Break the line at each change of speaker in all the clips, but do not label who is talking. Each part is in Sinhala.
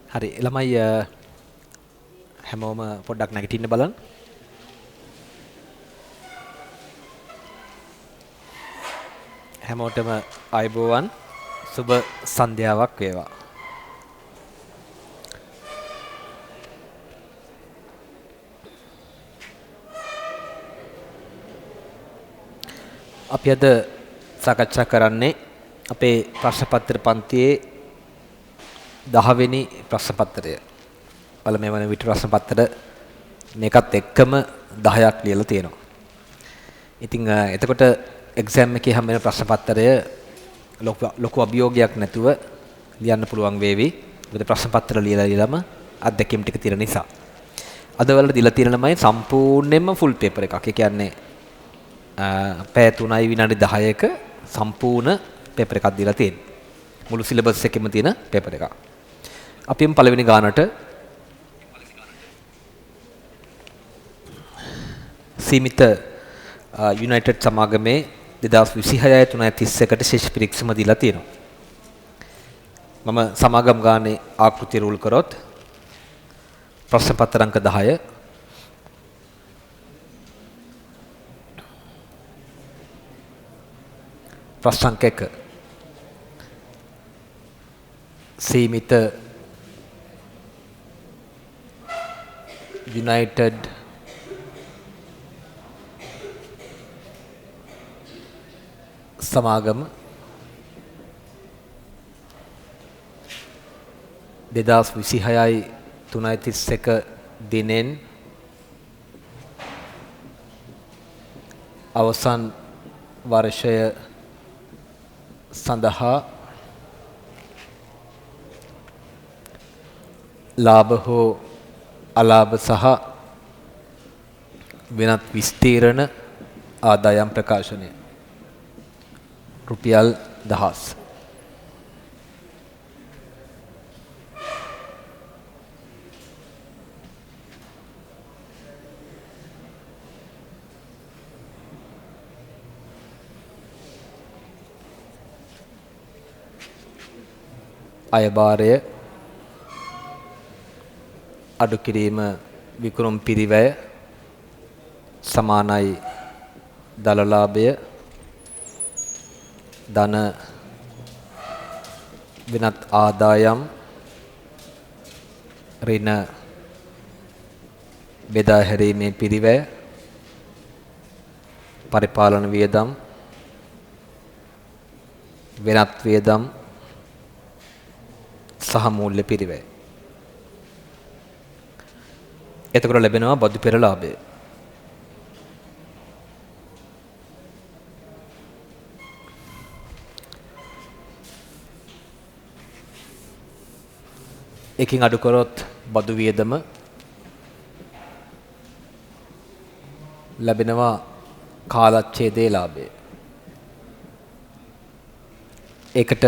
හරි ළමයි හැමෝම පොඩ්ඩක් නැගිටින්න බලන්න. හැමෝටම ආයුබෝවන් සුබ සන්ධ්‍යාවක් වේවා. අපි අද සාකච්ඡා කරන්නේ අපේ ප්‍රශ්න පත්‍ර පන්තියේ 10 වෙනි ප්‍රශ්න පත්‍රය. වල මේ වන විට ප්‍රශ්න පත්‍ර මේකත් එක්කම 10ක් ලියලා තියෙනවා. ඉතින් එතකොට එක්සෑම් එකේ හැම වෙන ප්‍රශ්න පත්‍රය ලොකු අභියෝගයක් නැතුව ලියන්න පුළුවන් වේවි. මොකද ප්‍රශ්න පත්‍ර ලියලාම අත්දැකීම් ටික තියෙන නිසා. අද වල දීලා තියෙන ළමයි සම්පූර්ණයෙන්ම ෆුල් පේපර් එකක්. ඒ කියන්නේ පැය 3යි විනාඩි 10ක සම්පූර්ණ පේපර් එකක් දීලා තියෙනවා. මුළු සිලබස් එකෙම තියෙන පේපර් එකක්. අපිම පළවෙනි ගානට සීමිත යුනයිටඩ් සමාගමේ 2026 3:31ට ශේෂ පරීක්ෂම දීලා තියෙනවා. මම සමාගම් ගානේ ආකෘතිය රූල් කරොත් ප්‍රශ්න පත්‍ර අංක 10 ප්‍රශ්න අංක 1 සීමිත යුනයිටඩ් සමාගම 2026 3:31 දිනෙන් අවසන් වර්ෂය සඳහා ලාභ හෝ අලාභ සහ වෙනත් විස්තීර්ණ ආදායම් ප්‍රකාශනය රුපියල් 1000 අයභාරය අඩු කිරීම විකුණුම් පිරිවැය සමානයි දලලාභය ධන වෙනත් ආදායම් ඍණ බෙදා හැරීමේ පිරිවැය පරිපාලන වියදම් වෙනත් වියදම් සහ මූල්‍ය පිරිවැය. එතකොට ලැබෙනවා බදු පෙර ලාභය. එකකින් අඩු කරොත් බදු වියදම ලැබෙනවා කාලච්ඡේදයේ ලාභය. ඒකට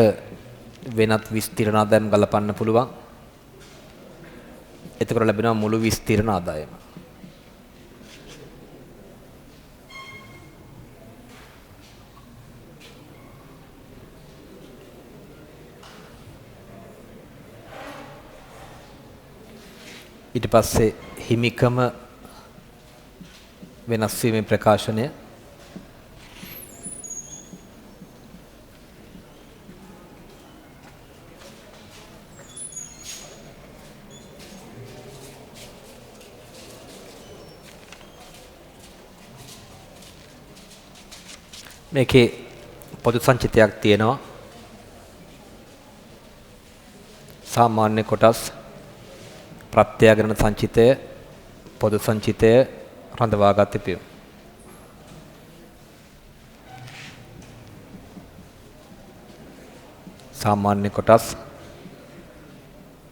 වෙනත් විස්තීර්ණ ආදායම් ගලපන්න පුළුවන්. එතකොට ලැබෙනවා මුළු විස්තීර්ණ ආදායම. ඊට පස්සේ හිමිකම වෙනස් වීමේ ප්‍රකාශනය මේකේ පොදු සංචිතයක් තියෙනවා. සාමාන්‍ය කොටස් ප්‍රත්‍යයග්‍රහණ සංචිතය පොදු සංචිතය රඳවාගත් තිබේ. සාමාන්‍ය කොටස්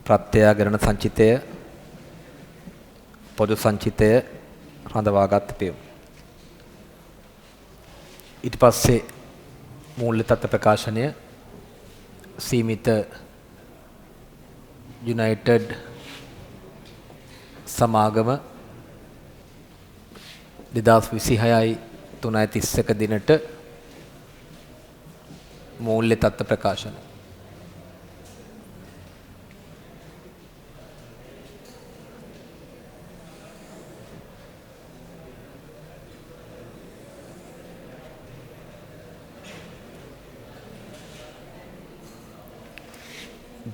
ප්‍රත්‍යයග්‍රහණ සංචිතය පොදු සංචිතය රඳවාගත් තිබේ. ඊට පස්සේ මූල්‍ය තත්ත්ව ප්‍රකාශනය සීමිත යුනයිටඩ් සමාගම 2026 3:31 දිනට මූල්‍ය තත්ත්ව ප්‍රකාශනය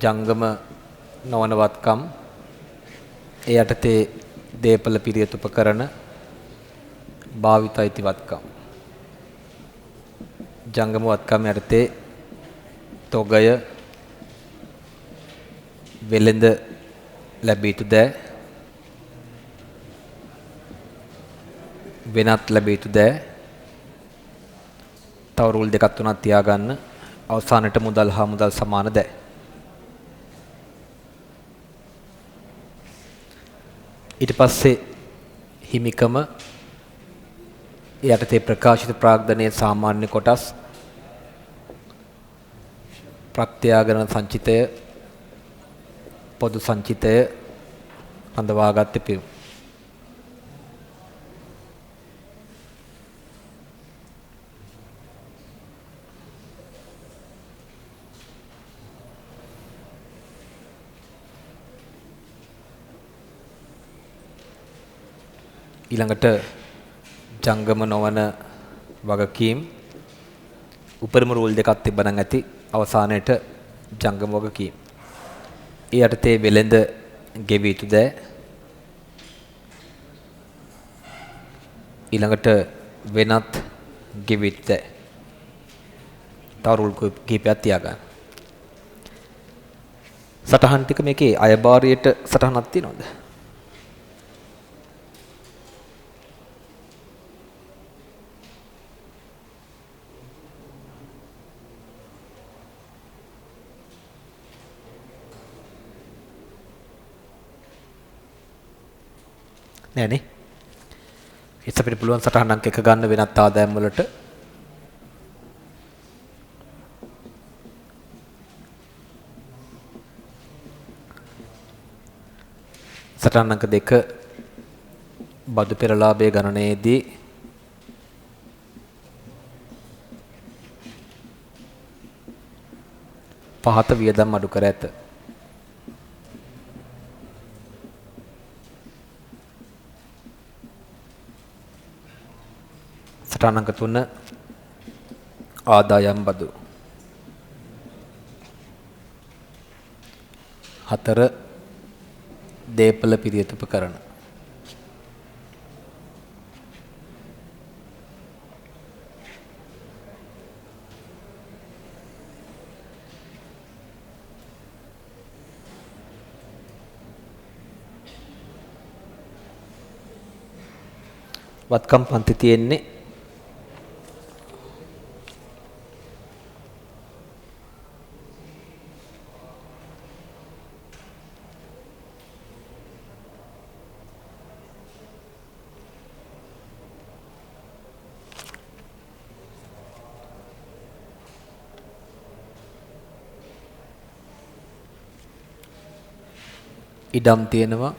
ජංගම නොවන වත්කම් ඒ යටතේ දේපල පිරියත් උපකරණ භාවිත අයිති වත්කම් ජංගම වත්කම් යටතේ තොගය වෙළඳ ලැබිය යුතු දෑ වෙනත් ලැබිය යුතු දෑ තව රූල් දෙකක් තුනක් තියාගන්න අවසානයේ මුදල් හා මුදල් සමාන දෑ ඊට පස්සේ හිමිකම යටතේ ප්‍රකාශිත ප්‍රාග්ධනයේ සාමාන්‍ය කොටස් ප්‍රත්‍යාගරණ සංචිතය පොදු සංචිතය හඳවාගත් පියුම් ඊළඟට ජංගම නොවන වගකීම් උපරිම රූල් දෙකක් තිබ්බනම් ඇති අවසානයේට ජංගම වගකීම් ඒ යටතේ වෙළඳ ගෙවිය යුතු දෑ ඊළඟට වෙනත් ගෙවිය යුතු දෑ තව රූල් කීපයක් තියාගන්න සටහන් ටික මේකේ අයබාරියට සටහනක් තියෙනවද නෑනේ ඒත් අපිට පුළුවන් සටහන් අංක එක ගන්න වෙනත් ආදායම් වලට සටහන් අංක 2 බදු පෙරලාභයේ ගණනයේදී පහත වියදම් අඩු කර ඇත සටහන් අංක 3 ආදායම් බදු 4 දේපල පිරියත් උපකරණ වත්කම් පන්ති තියෙන්නේ ඉඩම් තියෙනවා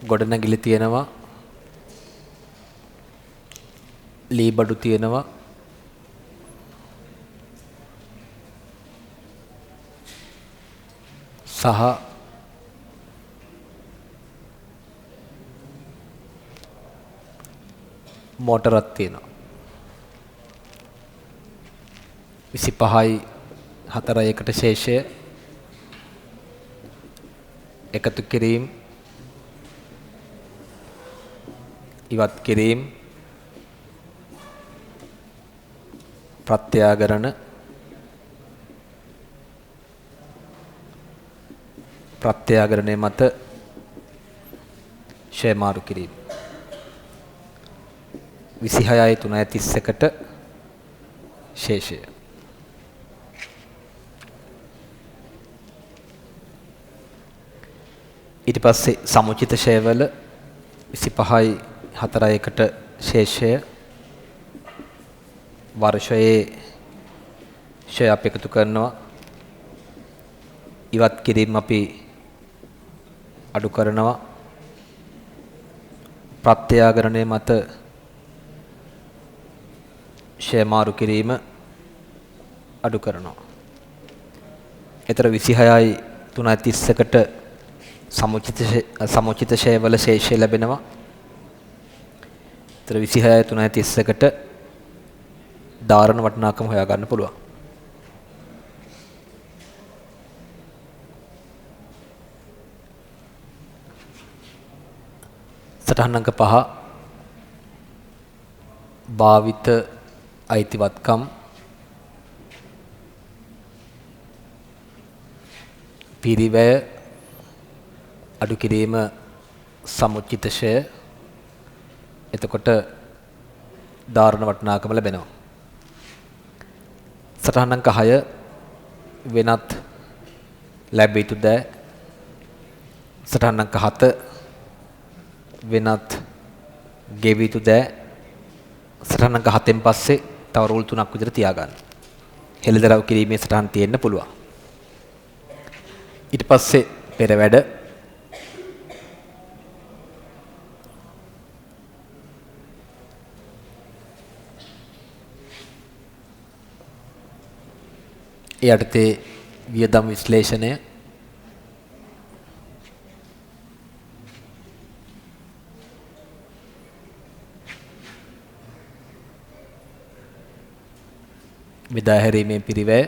ගොඩනැගිලි තියෙනවා ලී බඩු තියෙනවා සහ මෝටරක් තියෙනවා 25යි 4යි එකට ශේෂය එකතු කිරීම ඉවත් කිරීම ප්‍රත්‍යාගරණ ප්‍රත්‍යාගරණය මත ෂෙයා මාරු කිරීම 26යි 3යි 31ට ශේෂය ඊට පස්සේ සමුචිත ෂෙයවල 25යි 4යි 1ට ශේෂය වර්ෂයේ ෂෙයා අපි එකතු කරනවා ඉවත් කිරීම අපි අඩු කරනවා ප්‍රත්‍යාගරණය මත ෂෙයා මාරු කිරීම අඩු කරනවා. ඒතර 26යි 3:31ට සමුචිත ෂෙයවල ශේෂය ලැබෙනවා. ඒතර 26යි 3:31ට ධාරණ වටිනාකම හොයා ගන්න පුළුවන්. සටහන් අංක 5 භාවිත අයිතිවත්කම් පිරිවැය අඩු කිරීම සමුච්චිතශය එතකොට ධාරණ වටිනාකම ලැබෙනවා. සටහන් අංක 6 වෙනත් ලැබිය යුතු දෑ සටහන් අංක 7 වෙනත් ගෙවිය යුතු දෑ සටහන් අංක 7න් පස්සේ තව රූල් 3ක් විතර තියාගන්න. හෙළිදරව් කිරීමේ සටහන් තියෙන්න පුළුවන්. ඊට පස්සේ පෙර වැඩ යටතේ වියදම් විශ්ලේෂණය බෙදා හැරීමේ පිරිවැය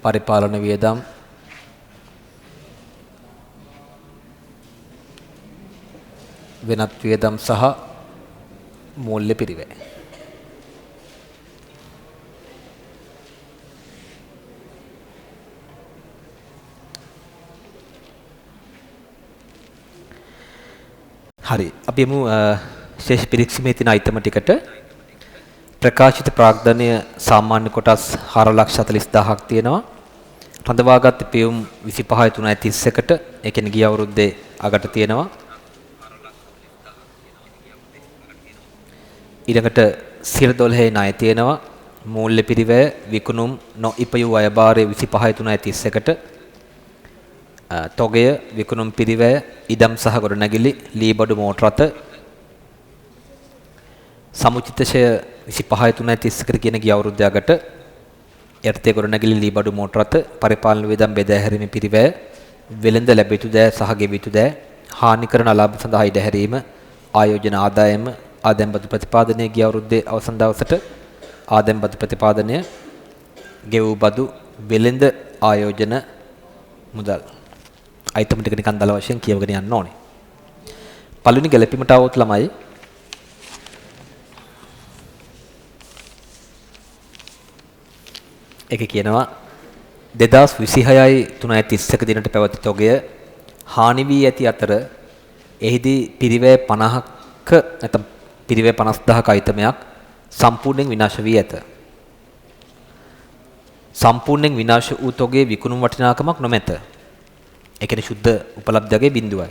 පරිපාලන වියදම් වෙනත් වියදම් සහ මූල්‍ය පිරිවැය. හරි අපි යමු ශේෂ පිරික්සීමේ තියෙන අයිටම ටිකට. ප්‍රකාශිත ප්‍රාග්ධනය සාමාන්‍ය කොටස් 4,40,000ක් තියෙනවා. රඳවාගත් පියුම් 25/3/31ට ඒ කියන්නේ ගිය අවුරුද්දේ අගට තියෙනවා. ඊළඟට 12 ණය තියෙනවා. මූල්‍ය පිරිවැය විකුණුම් නොඉපයූ අයභාරය 25/3/31ට තොගය විකුණුම් පිරිවැය ඉඩම් සහ ගොඩනැගිලි ලීබඩු මෝටර රථ සමුචිතශය 25/3/31ට කියන ගිය අවුරුද්දකට යටතේ ගොඩනැගිලි ලීබඩු මෝටර රථ පරිපාලන වියදම් බෙදා හැරීමේ පිරිවැය වෙළඳ ලැබිය යුතු දෑ සහ ගෙවිය යුතු දෑ හානි කරන අලාභ සඳහා ඉඩ හැරීම ආයෝජන ආදායම ආදායම් බදු ප්‍රතිපාදනය ගිය අවුරුද්දේ අවසන් දවසට ආදායම් බදු ප්‍රතිපාදනය ගෙවූ බදු වෙළඳ ආයෝජන මුදල් අයිටම් ටික නිකන් දල වශයෙන් කියවගෙන යන්න ඕනේ. පළවෙනි ගැලපීමට આવොත් ළමයි ඒක කියනවා 2026යි 3/31 දිනට පැවති තොගය හානි වී ඇති අතර එහිදී පිරිවැය 50ක නැත්නම් පිරිවැය 50000ක අයිටමයක් සම්පූර්ණයෙන් විනාශ වී ඇත. සම්පූර්ණයෙන් විනාශ වූ තොගයේ විකුණුම් වටිනාකමක් නොමැත. ඒ කියන්නේ ශුද්ධ උපලබ්ධයගේ බිඳුවයි.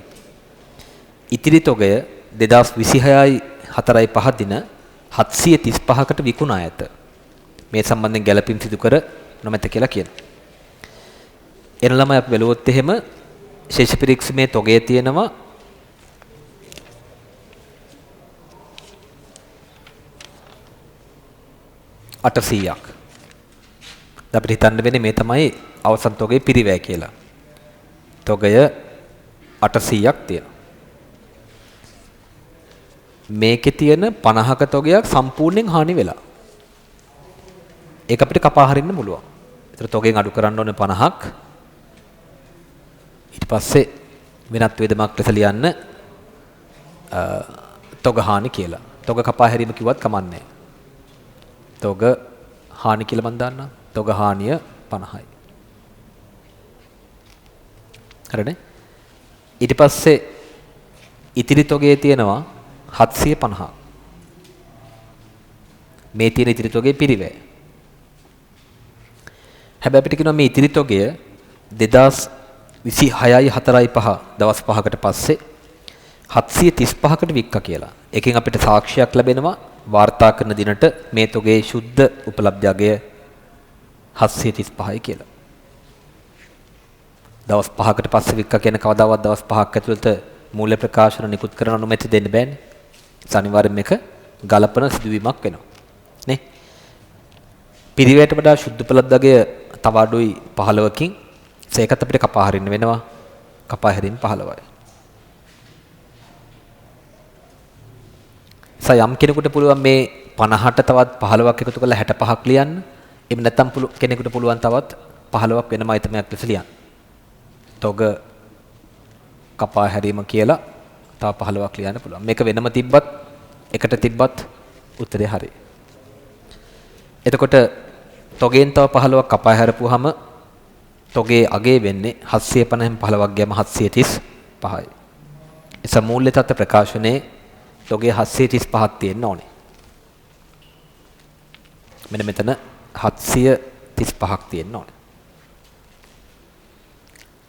ඉතිරි තොගය 2026යි 4/5 දින 735කට විකුණා ඇත. මේ සම්බන්ධයෙන් ගැළපීම් සිදු කර නොමැත කියලා කියනවා. එන ළමයි අපි බැලුවොත් එහෙම ශේෂ පිරික්සීමේ තොගය තියෙනවා 800ක්. අපිට හිතන්න වෙන්නේ මේ තමයි අවසන් තොගයේ පිරිවැය කියලා. තොගය 800ක් තියෙනවා. මේකේ තියෙන 50ක තොගයක් සම්පූර්ණයෙන් හානි වෙලා. ඒක අපිට කපා හරින්න පුළුවන්. ඒතර තොගෙන් අඩු කරන්න ඕනේ 50ක්. ඊට පස්සේ වෙනත් වේදමක් ලෙස ලියන්න තොග හානි කියලා. තොග කපා හැරීම කිව්වත් කමන්නේ. තොග හානි කියලා මම දාන්නම්. තොග හානිය 50යි. හරිනේ? ඊට පස්සේ ඉතිරි තොගයේ තියෙනවා 750ක්. මේ තියෙන ඉතිරි තොගයේ පිරිවැය. හැබැයි අපිට කියනවා මේ ඉතිරි තොගය 2026යි 4/5 දවස් 5කට පස්සේ 735කට වික්කා කියලා. එකෙන් අපිට සාක්ෂියක් ලැබෙනවා වාර්තා කරන දිනට මේ තොගයේ සුද්ධ උපලබ්ධ අගය 735යි කියලා. දවස් 5කට පස්සේ වික්කා කියන කවදාවත් දවස් 5ක් ඇතුළත මූල්‍ය ප්‍රකාශන නිකුත් කරන අනුමැතිය දෙන්න බෑනේ. අනිවාර්යයෙන් මේක ගලපන සිදුවීමක් වෙනවා. නේ? පිරිවැයට වඩා සුද්ධ උපලබ්ධ අගය තව අඩුයි 15කින්. ඒකත් අපිට කපා හරින්න වෙනවා. කපා හැරීම 15යි. යම් කෙනෙකුට පුළුවන් මේ 50ට තවත් 15ක් එකතු කරලා 65ක් ලියන්න. එහෙම නැත්නම් කෙනෙකුට පුළුවන් තවත් 15ක් වෙනම අයිතමයක් ලෙස ලියන්න. තොග කපා හැරීම කියලා තව 15ක් ලියන්න පුළුවන්. මේක වෙනම තිබ්බත් එකට තිබ්බත් උත්තරේ හරි. එතකොට තොගෙන් තව 15ක් කපා හැරපුවාම තොගේ අගේ වෙන්නේ 750න් 15ක් ගියම 735යි. ඒ සමූල්‍ය තත්ත්ව ප්‍රකාශනයේ තොගේ 735ක් තියෙන්න ඕනේ. මෙන්න මෙතන 735ක් තියෙන්න ඕනේ.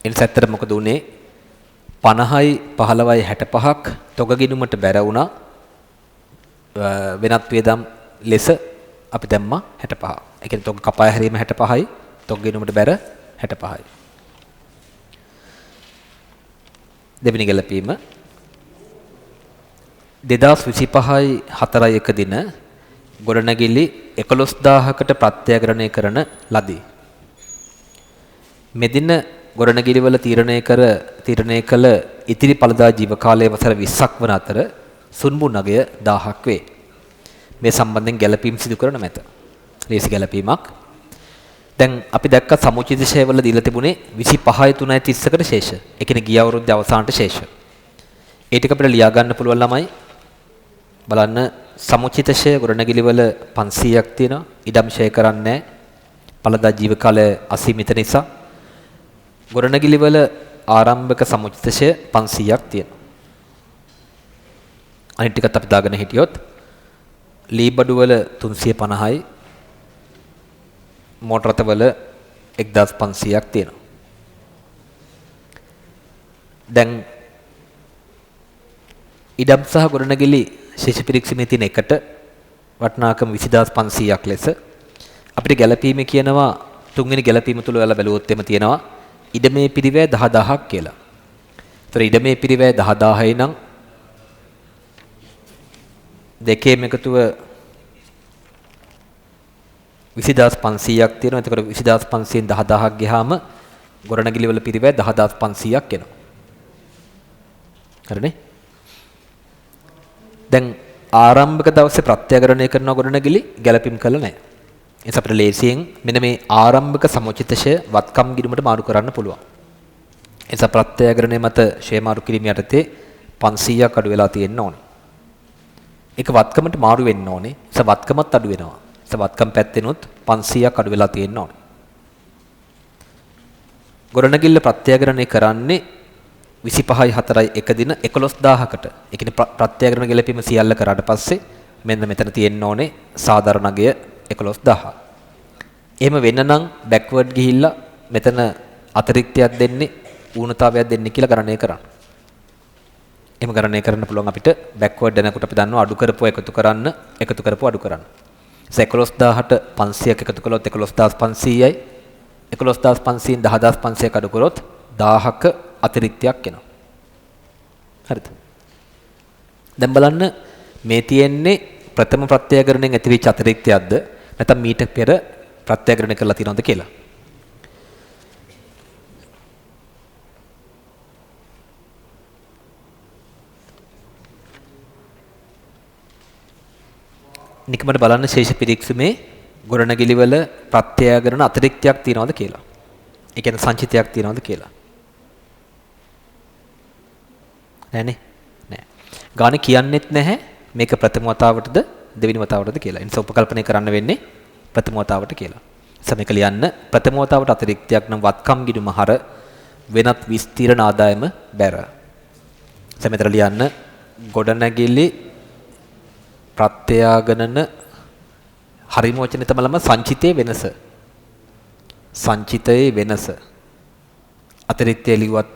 එනිසා ඇත්තට මොකද උනේ 50යි 15යි 65ක් තොග ගිණුමට බැර වුණා. වෙනත් වේදම් ලෙස අපි දැම්මා 65. ඒ කියන්නේ තොග කපා හැරීම 65යි තොග ගිණුමට බැර 65යි. දෙවෙනි ගැලපීම 2025යි 4යි 1 දින ගොඩනැගිලි 11000කට ප්‍රත්‍යග්‍රහණය කරන ලදී. මෙදින ගොඩනැගිලි වල තීරණය කළ ඉතිරි පළදා ජීව කාලයේ වසර 20ක් වන අතර සුන්බුන් අගය 1000ක් වේ. මේ සම්බන්ධයෙන් ගැලපීම් සිදු කරන මැත. ලේසි ගැලපීමක්. දැන් අපි දැක්ක සමුචිත ශේෂ වල දීලා තිබුණේ 25යි 3යි 30කට ශේෂ. ඒ කියන්නේ ගිය අවුරුද්දේ අවසානට ශේෂ. ඒ ටික අපිට ලියා ගන්න පුළුවන් ළමයි. බලන්න සමුචිත ශේෂ ගොඩනැගිලි වල 500ක් තියෙනවා. ඉඩම් ශේෂ කරන්නේ පළදා ජීව කාලය අසීමිත නිසා. ගොඩනැගිලි වල ආරම්භක සමුචිත ශේෂ 500ක් තියෙනවා. අනිත් ටිකත් අපි දාගෙන හිටියොත් ලීබඩු වල 350යි මෝටර රථ වල 1500ක් තියෙනවා. දැන් ඉඩම් සහ ගොඩනැගිලි ශේෂ පිරික්සීමේ තියෙන එකට වටිනාකම 20500ක් ලෙස අපිට ගැලපීමේ කියනවා තුන්වෙනි ගැලපීම තුල ඔයාලා බැලුවොත් එම තියෙනවා ඉඩමේ පිරිවැය 10000ක් කියලා. ඒතර ඉඩමේ පිරිවැය 10000යි නම් දෙකේම එකතුව 20500ක් තියෙනවා. එතකොට 20500න් 10000ක් ගියාම ගොඩනැගිලි වල පිරිවැය 10500ක් එනවා. හරිනේ? දැන් ආරම්භක දවසේ ප්‍රත්‍යග්‍රහණය කරන ගොඩනැගිලි ගැලපීම් කළා නැහැ. එනිසා අපිට ලේසියෙන් මෙන්න මේ ආරම්භක සමුචිතශය වත්කම් ගිණුමට මාරු කරන්න පුළුවන්. එනිසා ප්‍රත්‍යග්‍රහණය මත ෂේ මාරු කිරීම යටතේ 500ක් අඩු වෙලා තියෙන්න ඕනේ. ඒක වත්කමට මාරු වෙන්න ඕනේ. එනිසා වත්කමත් අඩු වෙනවා. එනිසා වත්කම් පැත්තෙනුත් 500ක් අඩු වෙලා තියෙන්න ඕනේ. ගොඩනැගිල්ල ප්‍රත්‍යග්‍රහණය කරන්නේ 25යි 4යි 1 දින 11000කට. ඒ කියන්නේ ප්‍රත්‍යග්‍රහණ ගැලපීම සියල්ල කරාට පස්සේ මෙන්න මෙතන තියෙන්න ඕනේ සාධාරණ අගය 11000. එහෙම වෙන්න නම් බෑක්වර්ඩ් ගිහිල්ලා මෙතන අතිරික්තයක් දෙන්නේ ඌනතාවයක් දෙන්නේ කියලා ගණනය කරන්න. එහෙම ගණනය කරන්න පුළුවන් අපිට බෑක්වර්ඩ් යනකොට අපි දන්නවා අඩු කරපුවා එකතු කරන්න එකතු කරපුවා අඩු කරන්න. 11000ට 500ක් එකතු කළොත් 11500යි 11500න් 10500ක් අඩු කරොත් 1000ක අතිරික්තයක් එනවා. හරිද? දැන් බලන්න මේ තියෙන්නේ ප්‍රථම ප්‍රත්‍යග්‍රහණයෙන් ඇතිවෙච්ච අතිරික්තයක්ද නැත්නම් මීට පෙර ප්‍රත්‍යග්‍රහණය කරලා තියෙනවද කියලා. නිකමට බලන්න ශේෂ පිරික්සීමේ ගොඩනැගිලි වල ප්‍රත්‍යග්‍රහණ අතිරික්තයක් තියෙනවද කියලා. ඒ කියන්නේ සංචිතයක් තියෙනවද කියලා. නෑනේ. නෑ. ගානේ කියන්නෙත් නැහැ මේක ප්‍රථම වතාවටද දෙවෙනි වතාවටද කියලා. ඒ නිසා උපකල්පනය කරන්න වෙන්නේ ප්‍රථම වතාවට කියලා. සමේක ලියන්න ප්‍රථම වතාවට අතිරික්තයක් නම් වත්කම් ගිණුම හර වෙනත් විස්තීර්ණ ආදායම බැර. සමේතර ලියන්න ගොඩනැගිලි ප්‍රත්‍යග්‍රහණ හරිම වචනේ තමයි සංචිතයේ වෙනස. සංචිතයේ වෙනස. අතිරික්තය ලියුවත්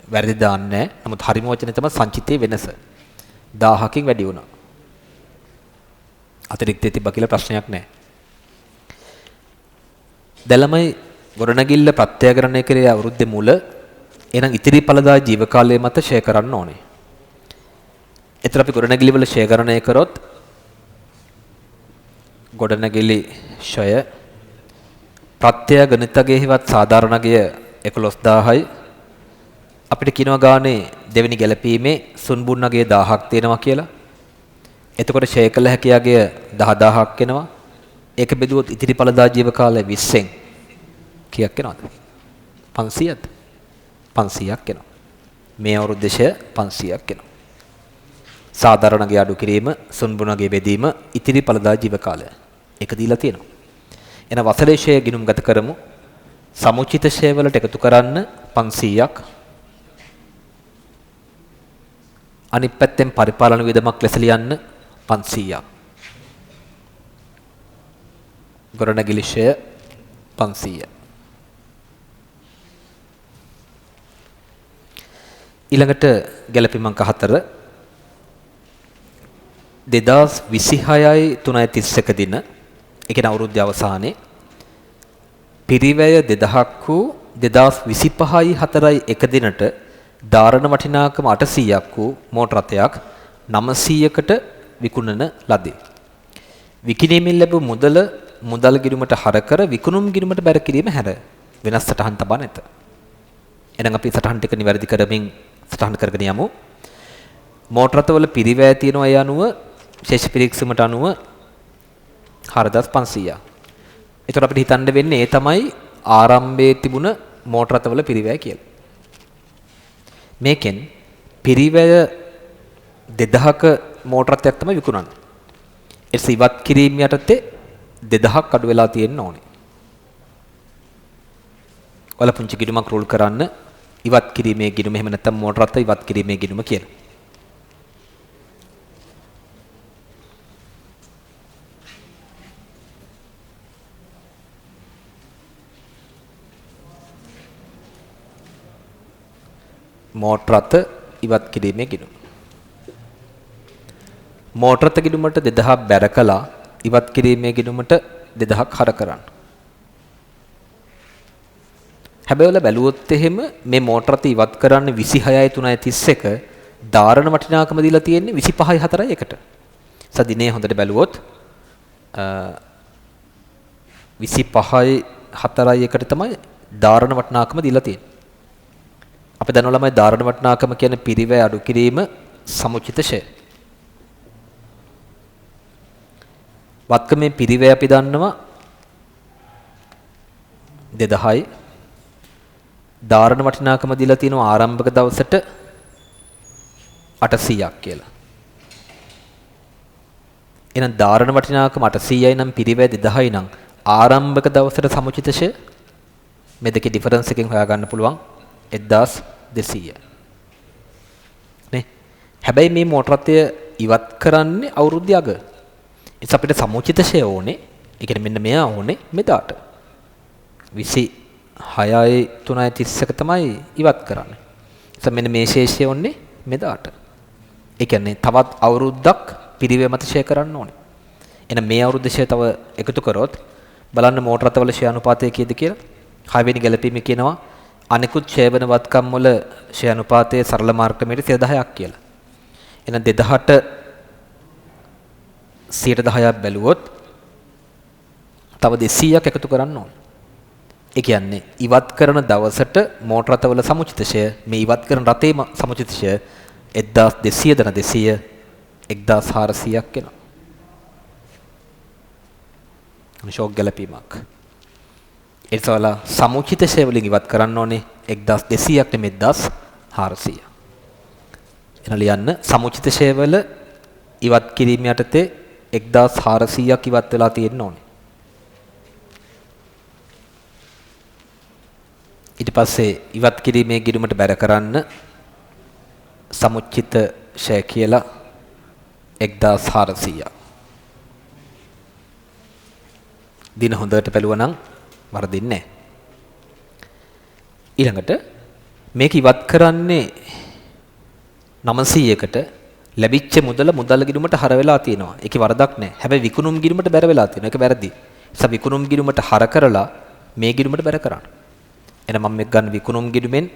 වැරදි දාන්නේ නැහැ. නමුත් හරිම වචනේ තමයි සංචිතයේ වෙනස. 1000කින් වැඩි වුණා. අතිරික්තය තිබ්බා කියලා ප්‍රශ්නයක් නැහැ. දැලමයි ගොඩනැගිල්ල ප්‍රත්‍යග්‍රහණය කරේ අවුරුද්දේ මුල. එහෙනම් ඉතිරි පළදා ජීව කාලය මත ෂෙයා කරන්න ඕනේ. එතන අපි ගොඩනැගිලි වල ෂෙයා කරණය කරොත් ගොඩනැගිලි ෂය ප්‍රත්‍යග්‍රහණිතගෙහිවත් සාධාරණගය 11000යි. අපිට කියනවා ගානේ දෙවෙනි ගැලපීමේ සුන්බුන්නගේ 1000ක් තියෙනවා කියලා. එතකොට ෂෙයා කළ හැකි අගය 10000ක් එනවා. ඒක බෙදුවොත් ඉතිරි පළදා ජීව කාලය 20න් කීයක් එනවද? 500ද? 500ක් එනවා. මේ අවුරුද්දේ ෂෙයා 500ක් එනවා. සාධාරණගේ අඩු කිරීම, සුන්බුණගේ බෙදීම, ඉතිරි ඵලදා ජීව කාලය. ඒක දීලා තියෙනවා. එන වසරේ ෂය ගිණුම් ගත කරමු. සමුචිත ෂය වලට එකතු කරන්න 500ක්. අනිත් පැත්තෙන් පරිපාලන වියදමක් ලෙස ලියන්න 500ක්. ගොඩනැගිලි ෂය 500. ඊළඟට ගැළපීමක් 4 2026යි 3.31 දින ඒ කියන්නේ අවුරුද්ද අවසානයේ පිරිවැය 2000ක් වූ 2025යි 4යි 1 දිනට ධාරණ වටිනාකම 800ක් වූ මෝටර රථයක් 900කට විකුණන ලදී. විකිණීමෙන් ලැබූ මුදල් ගිණුමට හර කර විකුණුම් ගිණුමට බැර කිරීම හැර වෙනස් සටහන් තබා නැත. එහෙනම් අපි සටහන් ටික නිවැරදි කරමින් සටහන් කරගෙන යමු. මෝටර රථවල පිරිවැය තියෙනවා ඒ අනුව ශේෂ පිරික්සීමට අනුව 4500ක්. ඒතර අපිට හිතන්න වෙන්නේ ඒ තමයි ආරම්භයේ තිබුණ මෝටර රථවල පිරිවැය කියලා. මේකෙන් පිරිවැය 2000ක මෝටර රථයක් තමයි විකුණන්නේ. ඒ ඉවත් කිරීම යටතේ 2000ක් අඩු වෙලා තියෙන්න ඕනේ. ඔයාලා පුංචි ගිණුමක් රෝල් කරන්න ඉවත් කිරීමේ ගිණුම එහෙම නැත්නම් මෝටර රථ ඉවත් කිරීමේ ගිණුම කියලා. මෝටර රථ ඉවත් කිරීමේ ගිණුම. මෝටර රථ ගිණුමට 2000ක් බැර කළා ඉවත් කිරීමේ ගිණුමට 2000ක් හර කරන්න. හැබැයි ඔයාලා බැලුවොත් එහෙම මේ මෝටර රථ ඉවත් කරන්න 26යි 3.31 ධාරණ වටිනාකම දීලා තියෙන්නේ 25යි 4යි 1ට. සදිනේ හොඳට බැලුවොත් 25යි 4යි 1ට තමයි ධාරණ වටිනාකම දීලා තියෙන්නේ. අපි දන්නවා ළමයි ධාරණ වටිනාකම කියන්නේ පිරිවැය අඩු කිරීම සමුචිත ෂය. වත්කමේ පිරිවැය අපි දන්නවා 2000යි ධාරණ වටිනාකම දීලා තියෙනවා ආරම්භක දවසට 800ක් කියලා. එහෙනම් ධාරණ වටිනාකම 800යි නම් පිරිවැය 2000යි නම් ආරම්භක දවසට සමුචිත ෂය මේ දෙකේ ඩිෆරන්ස් එකෙන් හොයාගන්න පුළුවන් 1200. නේ? හැබැයි මේ මෝටර රථය ඉවත් කරන්නේ අවුරුද්ද අග. ඒත් අපිට සමුචිත ෂය ඕනේ. ඒ කියන්නේ මෙන්න මෙයා ඕනේ මෙදාට. 26යි 3.31 තමයි ඉවත් කරන්නේ. ඒත් මෙන්න මේ ශේෂය ඕනේ මෙදාට. ඒ කියන්නේ තවත් අවුරුද්දක් පිරිවැය මත ෂය කරන්න ඕනේ. එහෙනම් මේ අවුරුද්ද ෂය තව එකතු කරොත් බලන්න මෝටර රථවල ෂය අනුපාතය කීයද කියලා. 6 වෙනි ගැළපීමේ කියනවා අනිකුත් ෂය වෙන වත්කම් වල ෂය අනුපාතයේ සරල මාර්ග ක්‍රමයට 10ක් කියලා. එහෙනම් 2000ට 10ක් බැලුවොත් තව 200ක් එකතු කරන්න ඕන. ඒ කියන්නේ ඉවත් කරන දවසට මෝටර රථවල සමුචිත ෂය මේ ඉවත් කරන රථේම සමුචිත ෂය 1200 දන 200 1400ක් වෙනවා. ෂෝක් ගැලපීමක්. ඒසවල සමුචිත ෂය වලින් ඉවත් කරන්න ඕනේ 1200ක් නෙමෙයි 1400. එන ලියන්න සමුචිත ෂය වල ඉවත් කිරීම යටතේ 1400ක් ඉවත් වෙලා තියෙන්න ඕනේ. ඊට පස්සේ ඉවත් කිරීමේ ගිණුමට බැර කරන්න සමුචිත ෂය කියලා 1400ක්. දින හොඳට බැලුවා නම් වරදින්නේ නැහැ. ඊළඟට මේක ඉවත් කරන්නේ 900කට ලැබිච්ච මුදල ගිණුමට හර වෙලා තියෙනවා. ඒකේ වරදක් නැහැ. හැබැයි විකුණුම් ගිණුමට බැර වෙලා තියෙනවා. ඒක වැරදි. ඒ විකුණුම් ගිණුමට හර කරලා මේ ගිණුමට බැර කරන්න. එහෙනම් මම මේක ගන්න විකුණුම් ගිණුමෙන්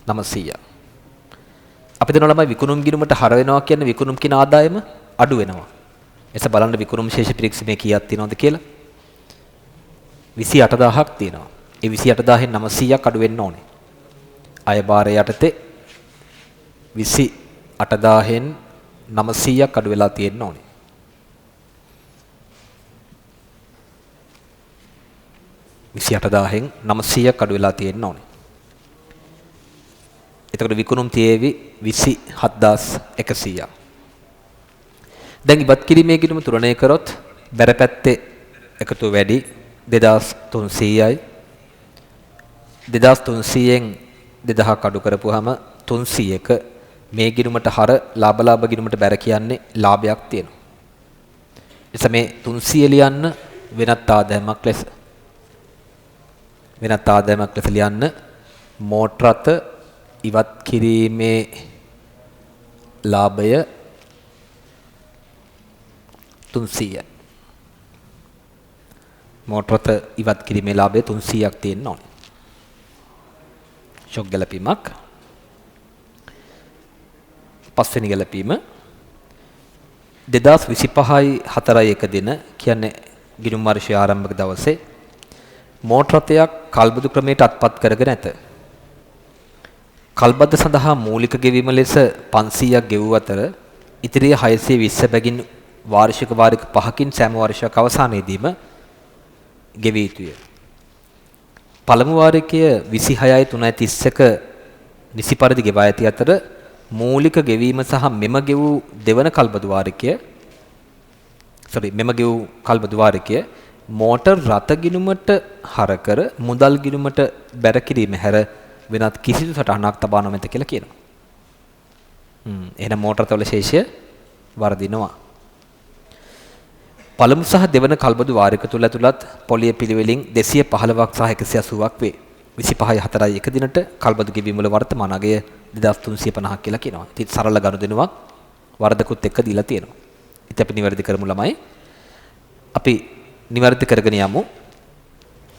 900. අපි දන්නවා ළමයි විකුණුම් ගිණුමට හර වෙනවා කියන්නේ විකුණුම් කින ආදායම අඩු වෙනවා. එස බලන්න විකුණුම් ශේෂ පිරික්සීමේ කීයක් තියෙනවද කියලා. 28000ක් තියෙනවා. ඒ 28000න් 900ක් අඩු වෙන්න ඕනේ. අය බාරය යටතේ 28000න් 900ක් අඩු වෙලා තියෙන්න ඕනේ. විසිහටදාහෙන් 900ක් අඩු වෙලා තියෙන්න ඕනේ. එතකොට විකුණුම් තියේවි 27100ක්. දැන් ඉවත් කිරීමේ ගිණුම තුලනය කරොත් බැර පැත්තේ එකතු වැඩි 2300යි. 2300න් 2000ක් අඩු කරපුවාම 300ක මේ ගිණුමට හර ලාභ ගිණුමට බැර කියන්නේ ලාභයක් තියෙනවා. එතැ මේ 300 ලියන්න වෙනත් ආදායමක් ලෙස ලියන්න මෝටර රථ ඉවත් කිරීමේ ලාභය 300යි. මෝටර රථ ඉවත් කිරීමේ ලාභය 300ක් තියෙන්න ඕනේ. ෂොක් ගැලපීමක්. පස්වෙනි ගැලපීම 2025යි 4යි එක දින කියන්නේ ගිණුම් වර්ෂයේ ආරම්භක දවසේ මෝටර රථයක් කල්බදු ක්‍රමයට අත්පත් කරගෙන ඇත. කල්බද්ද සඳහා මූලික ගෙවීම ලෙස 500ක් ගෙවූ අතර ඉතිරිය 620 බැගින් වාර්ෂික වාරික 5කින් සෑම වර්ෂයක් අවසානයේදීම ගෙවිය යුතුය. පළමු වාරිකය 26/3/31ක නිසි පරිදි ගෙවා ඇති අතර මූලික ගෙවීම සහ මෙම ගෙවූ දෙවන කල්බදු වාරිකය මෝටර් රථ ගිණුමට හර කර මුදල් ගිණුමට බැර කිරීම හැර වෙනත් කිසිදු සටහනක් තබා නොමැත කියලා කියනවා. එහෙනම් මෝටර් රථවල ශේෂය වර්ධිනවා. පළමු සහ දෙවන කල්බදු වාරික තුල ඇතුළත් පොලිය පිළිවෙලින් 215ක් සහ 180ක් වේ. 25/4යි එක දිනට කල්බදු ගෙවීම වල වර්තමාන අගය 2350ක් කියලා කියනවා. ඉතින් සරල ගනුදෙනුවක් වර්ධකුත් එක්ක දීලා තියෙනවා. ඉතින් අපි නිවැරදි කරමු ළමයි. අපි නිවැරදි කරගෙන යමු.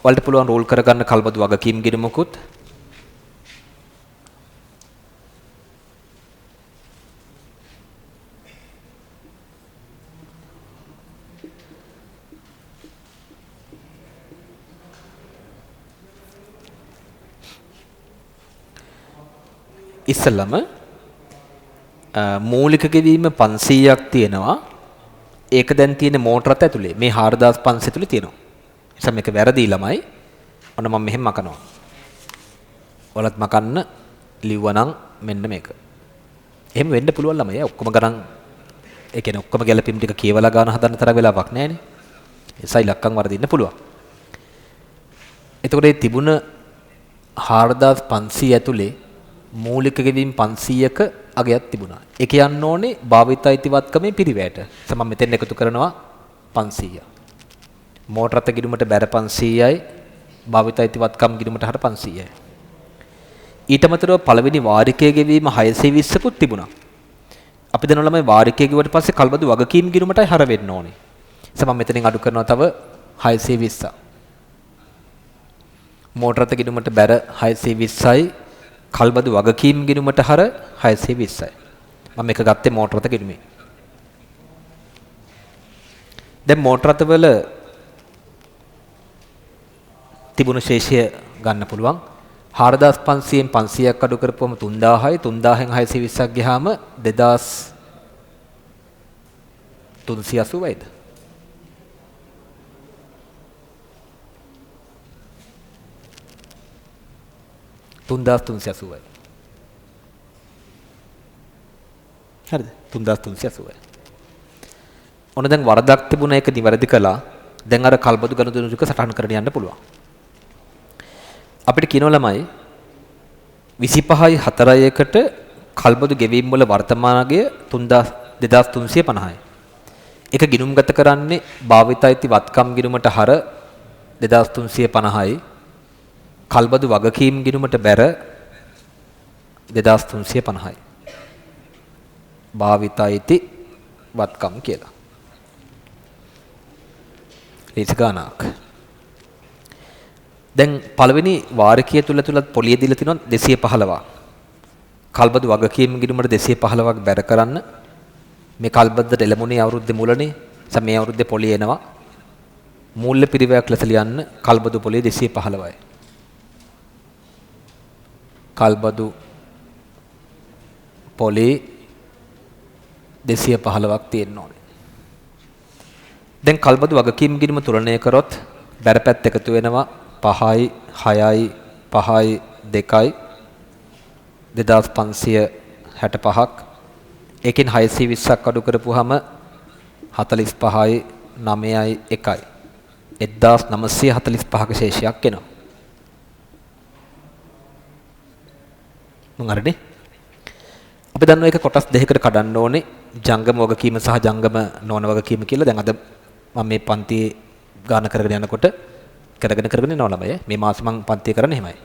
වලට පුළුවන් රෝල් කරගන්න කල්බදු වගකීම් ගිණුමකුත් ඉස්සෙල්ලම මූලික ගෙවීම 500ක් තියෙනවා. ඒක දැන් තියෙන්නේ මෝටර රථ ඇතුලේ. මේ 4500 ඇතුලේ තියෙනවා. එසම මේක වැරදි ළමයි. ඔන්න මම මෙහෙම මකනවා. ඔයාලත් මකන්න ලිව්වනම් මෙන්න මේක. එහෙම වෙන්න පුළුවන් ළමයි. ඔක්කොම ගණන් ඒ කියන්නේ ඔක්කොම ගැලපීම් ටික කියවලා ගන්න හදන්න තරම් වෙලාවක් නැහැනේ. ඒසයි ලක්කම් වරදින්න පුළුවන්. එතකොට මේ තිබුණ 4500 ඇතුලේ මූලික ගෙවීම් 500ක අගයක් තිබුණා. ඒක යන්න ඕනේ භාවිත අයිතිවත්කමේ පිරිවැයට. මම මෙතෙන් එකතු කරනවා 500. මෝටර රථ ගිණුමට බැර 500යි භාවිත අයිතිවත්කම් ගිණුමට හර 500යි. ඊට අමතරව පළවෙනි වාරිකයේ ගෙවීම 620කුත් තිබුණා. අපි දන්නවා ළමයි වාරිකයේ ගෙවුවට පස්සේ කල්බදු වගකීම් ගිණුමටයි හර වෙන්න ඕනේ. මම මෙතනින් අඩු කරනවා තව 620ක්. මෝටර රථ ගිණුමට බැර 620යි කල්බදු වගකීම් ගිණුමට හර 620යි. මම මේක ගත්තේ මෝටර රථ ගිණුමේ. දැන් මෝටර රථවල තිබුණු ශේෂය ගන්න පුළුවන්. 4500න් 500ක් අඩු කරපුවම 3000යි 3000න් 620ක් ගියාම 2380යිද? තුන්දාස්380යි. හරිද? 3380යි. ඔන්න දැන් වරදක් තිබුණ එක නිවැරදි කළා. දැන් අර කල්බදු ගනුදෙනු ටික සටහන් කරගෙන යන්න පුළුවන්. අපිට කියනවා ළමයි 25/4කට කල්බදු ගෙවීම් වල වර්තමාන අගය 2350යි. ඒක ගිණුම්ගත කරන්නේ භාවිත අයිති වත්කම් ගිණුමට හර 2350යි. කල්බදු වගකීම් ගිණුමට බැර 2350යි. භාවිත අයිති වත්කම් කියලා. ලේසි ගානක්. දැන් පළවෙනි වාරිකය තුල පොලිය දීලා තිනවා 215ක්. කල්බදු වගකීම් ගිණුමට 215ක් බැර කරන්න මේ කල්බද්දට එළමුණේ අවුරුද්දේ මුලනේ. මේ අවුරුද්දේ පොලිය එනවා. මූල්‍ය පිරිවැයක් ලෙස ලියන්න කල්බදු පොලිය 215යි. කල්බදු පොලි 215ක් තියෙන්න ඕනේ. දැන් කල්බදු වගකීම් ගිණුම තුලනය කරොත් බැර පැත්ත එකතු වෙනවා 5යි 6යි 5යි 2යි 2560 65ක්. ඒකෙන් 620ක් අඩු කරපුවාම 45යි 9යි 1යි. 1945ක ශේෂයක් එනවා. මම හරිනේ. අපි දන්නවා ඒක කොටස් දෙකකට කඩන්න ඕනේ. ජංගම වගකීම සහ ජංගම නොවන වගකීම කියලා. දැන් අද මම මේ පන්තියේ ගාන කරගෙන යනකොට කරගෙන යනවා ළමයි. මේ මාසෙ මම පන්තිය කරන්නේ එහෙමයි.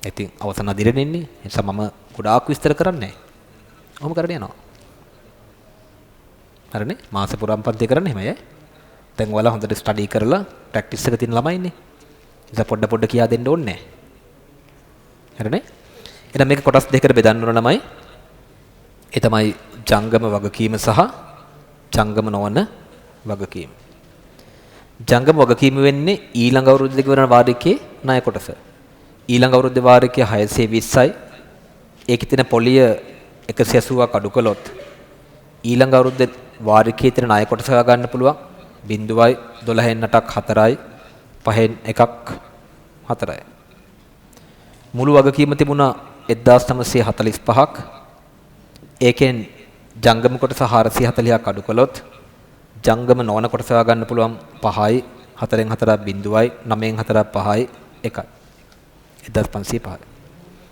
ඉතින් අවසන් අදිරෙන්නේ ඉන්නේ. ඒ නිසා මම ගොඩාක් විස්තර කරන්නේ නැහැ. ඔහොම කරගෙන යනවා. හරිනේ. මාස පුරාම පන්තිය කරන්නේ එහෙමයි. දැන් ඔයාලා හොඳට ස්ටඩි කරලා ප්‍රැක්ටිස් එක තියෙන ළමයි ඉන්නේ. ඉතින් පොඩ කියා දෙන්න ඕනේ නැහැ. හරිනේ. එහෙනම් මේක කොටස් දෙකකට බෙදන්න ඕන ළමයි. ඒ තමයි ජංගම වගකීම සහ ජංගම නොවන වගකීම. ජංගම වගකීම වෙන්නේ ඊළඟ අවුරුද්දේ ගෙවන වාරිකයේ ණය කොටස. ඊළඟ අවුරුද්දේ වාරිකය 620යි. ඒකේ තියෙන පොලිය 180ක් අඩු කළොත් ඊළඟ අවුරුද්දේ වාරිකයේ තියෙන ණය කොටස ගන්න පුළුවන් 0.12න් 8ක් 4යි 5න් 1ක් 4යි. මුළු වගකීම තිබුණා 1945ක්. ඒකෙන් ජංගම කොටස 440ක් අඩු කළොත් ජංගම නොවන කොටස ගන්න පුළුවන් 5යි 4න් 4ක් 0යි 9න් 4ක් 5යි 1යි 1505යි.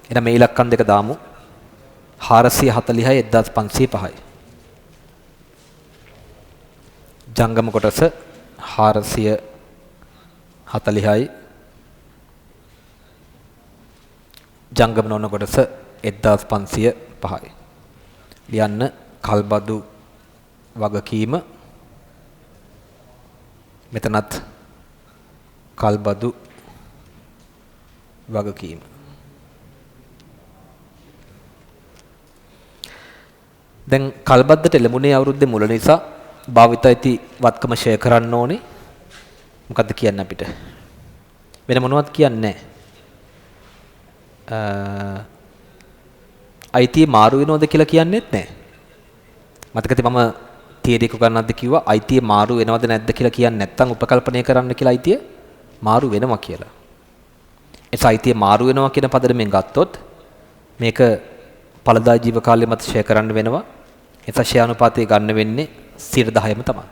එහෙනම් මේ ඉලක්කම් දෙක දාමු. 440යි 1505යි. ජංගම කොටස 440යි ජංගම නොවන කොටස 1505යි. ලියන්න කල්බදු වගකීම මෙතනත් කල්බදු වගකීම. දැන් කල්බද්දට ලැබුණේ අවුරුද්දේ මුල නිසා භාවිතයිති වත්කම ෂෙයා කරන්න ඕනේ. මොකද්ද කියන්න අපිට? වෙන මොනවත් කියන්නේ නැහැ. අයිතිය මාරු වෙනවද කියලා කියන්නේත් නැහැ. මතකද මම තියරි එක ගන්නවද කිව්වා අයිතිය මාරු වෙනවද නැද්ද කියලා කියන්නේ නැත්නම් උපකල්පනය කරන්න කියලා අයිතිය මාරු වෙනවා කියලා. ඒ අයිතිය මාරු වෙනවා කියන පදනමෙන් ගත්තොත් මේක පළදා ජීව කාලය මත ෂෙයා කරන්න වෙනවා. ඒ ෂෙයා අනුපාතය ගන්න වෙන්නේ 10%ම තමයි.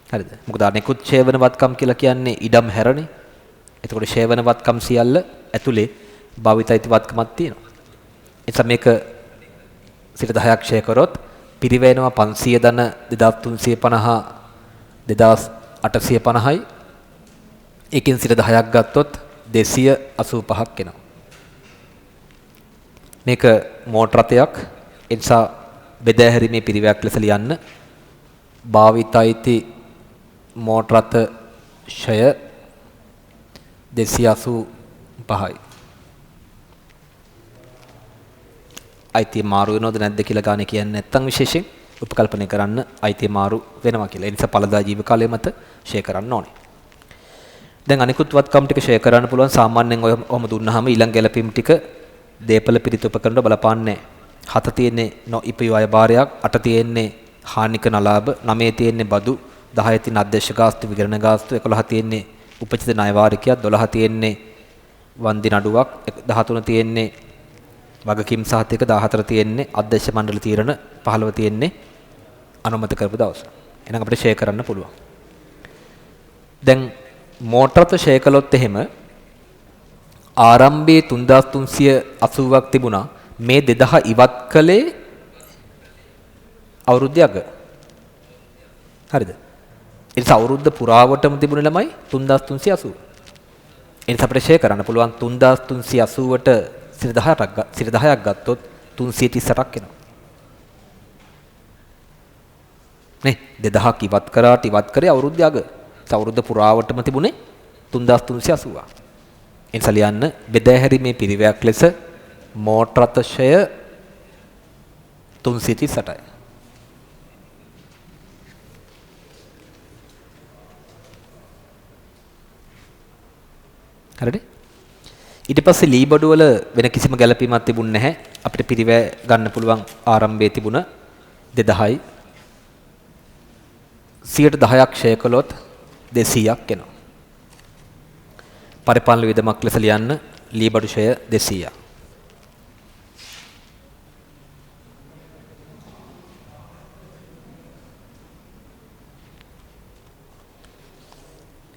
හරිද? මොකද අනිකුත් ෂෙයා වෙන වත්කම් කියලා කියන්නේ ඉඩම් හැරනේ. එතකොට ෂෙයා වෙන වත්කම් සියල්ල ඇතුලේ භාවිතයිති වත්කමක් තියෙනවා. එතන මේක 10%ක් ෂෙයා කරොත් පිරිවැයනවා 500 ධන 2350 2850යි. ඒකෙන් 10%ක් ගත්තොත් 285ක් එනවා. මේක මෝටර රථයක්. ඒ නිසා බෙදා හැරීමේ පිරිවැයක් ලෙස ලියන්න. භාවිතයිති මෝටර රථ ෂය 285යි. අයිතිය මාරු වෙනවද නැද්ද කියලා ගානේ කියන්නේ නැත්නම් විශේෂයෙන් උපකල්පනය කරන්න අයිතිය මාරු වෙනවා කියලා. ඒ නිසා පළදා ජීව කාලය මත ෂෙයා කරන්න ඕනේ. දැන් අනිකුත් වත්කම් ටික ෂෙයා කරන්න පුළුවන්. සාමාන්‍යයෙන් ඔහොම දුන්නාම ඊළඟ ගැලපීම් ටික දීපල පිරිත උපකරණ බලපාන්නේ. 7 තියෙන්නේ නොඉපයු අය භාරයක්, 8 තියෙන්නේ හානික නලාභ, 9 තියෙන්නේ බදු, 10 තියෙන්නේ අධ්‍යක්ෂ ගාස්තු විගණන ගාස්තු, 11 තියෙන්නේ උපචිත ණය වාරිකයක්, 12 තියෙන්නේ වන්දි නඩුවක්, 13 තියෙන්නේ වගකීම් සහතික, 14 තියෙන්නේ අධ්‍යක්ෂ මණ්ඩල තීරණ, 15 තියෙන්නේ අනුමත කරපු දවස. එහෙනම් අපිට ෂෙයා කරන්න පුළුවන්. දැන් මෝටරත ෂෙයා කළොත් එහෙම ආරම්භයේ 3380ක් තිබුණා. මේ 2000 ඉවත් කළේ අවුරුද්ද යක. හරිද? ඒ නිසා අවුරුද්ද පුරාවටම තිබුණ ළමයි 3380. ඒ නිසා අපිට ෂෙයා කරන්න පුළුවන් 3380ට 10ක් ගත්තොත් 338ක් එනවා. නේ 2000ක් ඉවත් කරේ අවුරුද්ද යක. අවුරුද්ද පුරාවටම තිබුණේ 3380ක්. එනිසා ලියන්න බෙදා හැරීමේ පිරිවැයක් ලෙස මෝටර රථ ෂය 338යි. හරිද? ඊට පස්සේ ලී බඩු වල වෙන කිසිම ගැළපීමක් තිබුණ නැහැ. අපිට පිරිවැය ගන්න පුළුවන් ආරම්භයේ තිබුණ 2000යි 10%ක් ෂෙයා කළොත් 200ක් එනවා. පරිපාලන වියදමක් ලෙස ලියන්න ලී බඩු ෂය 200ක්.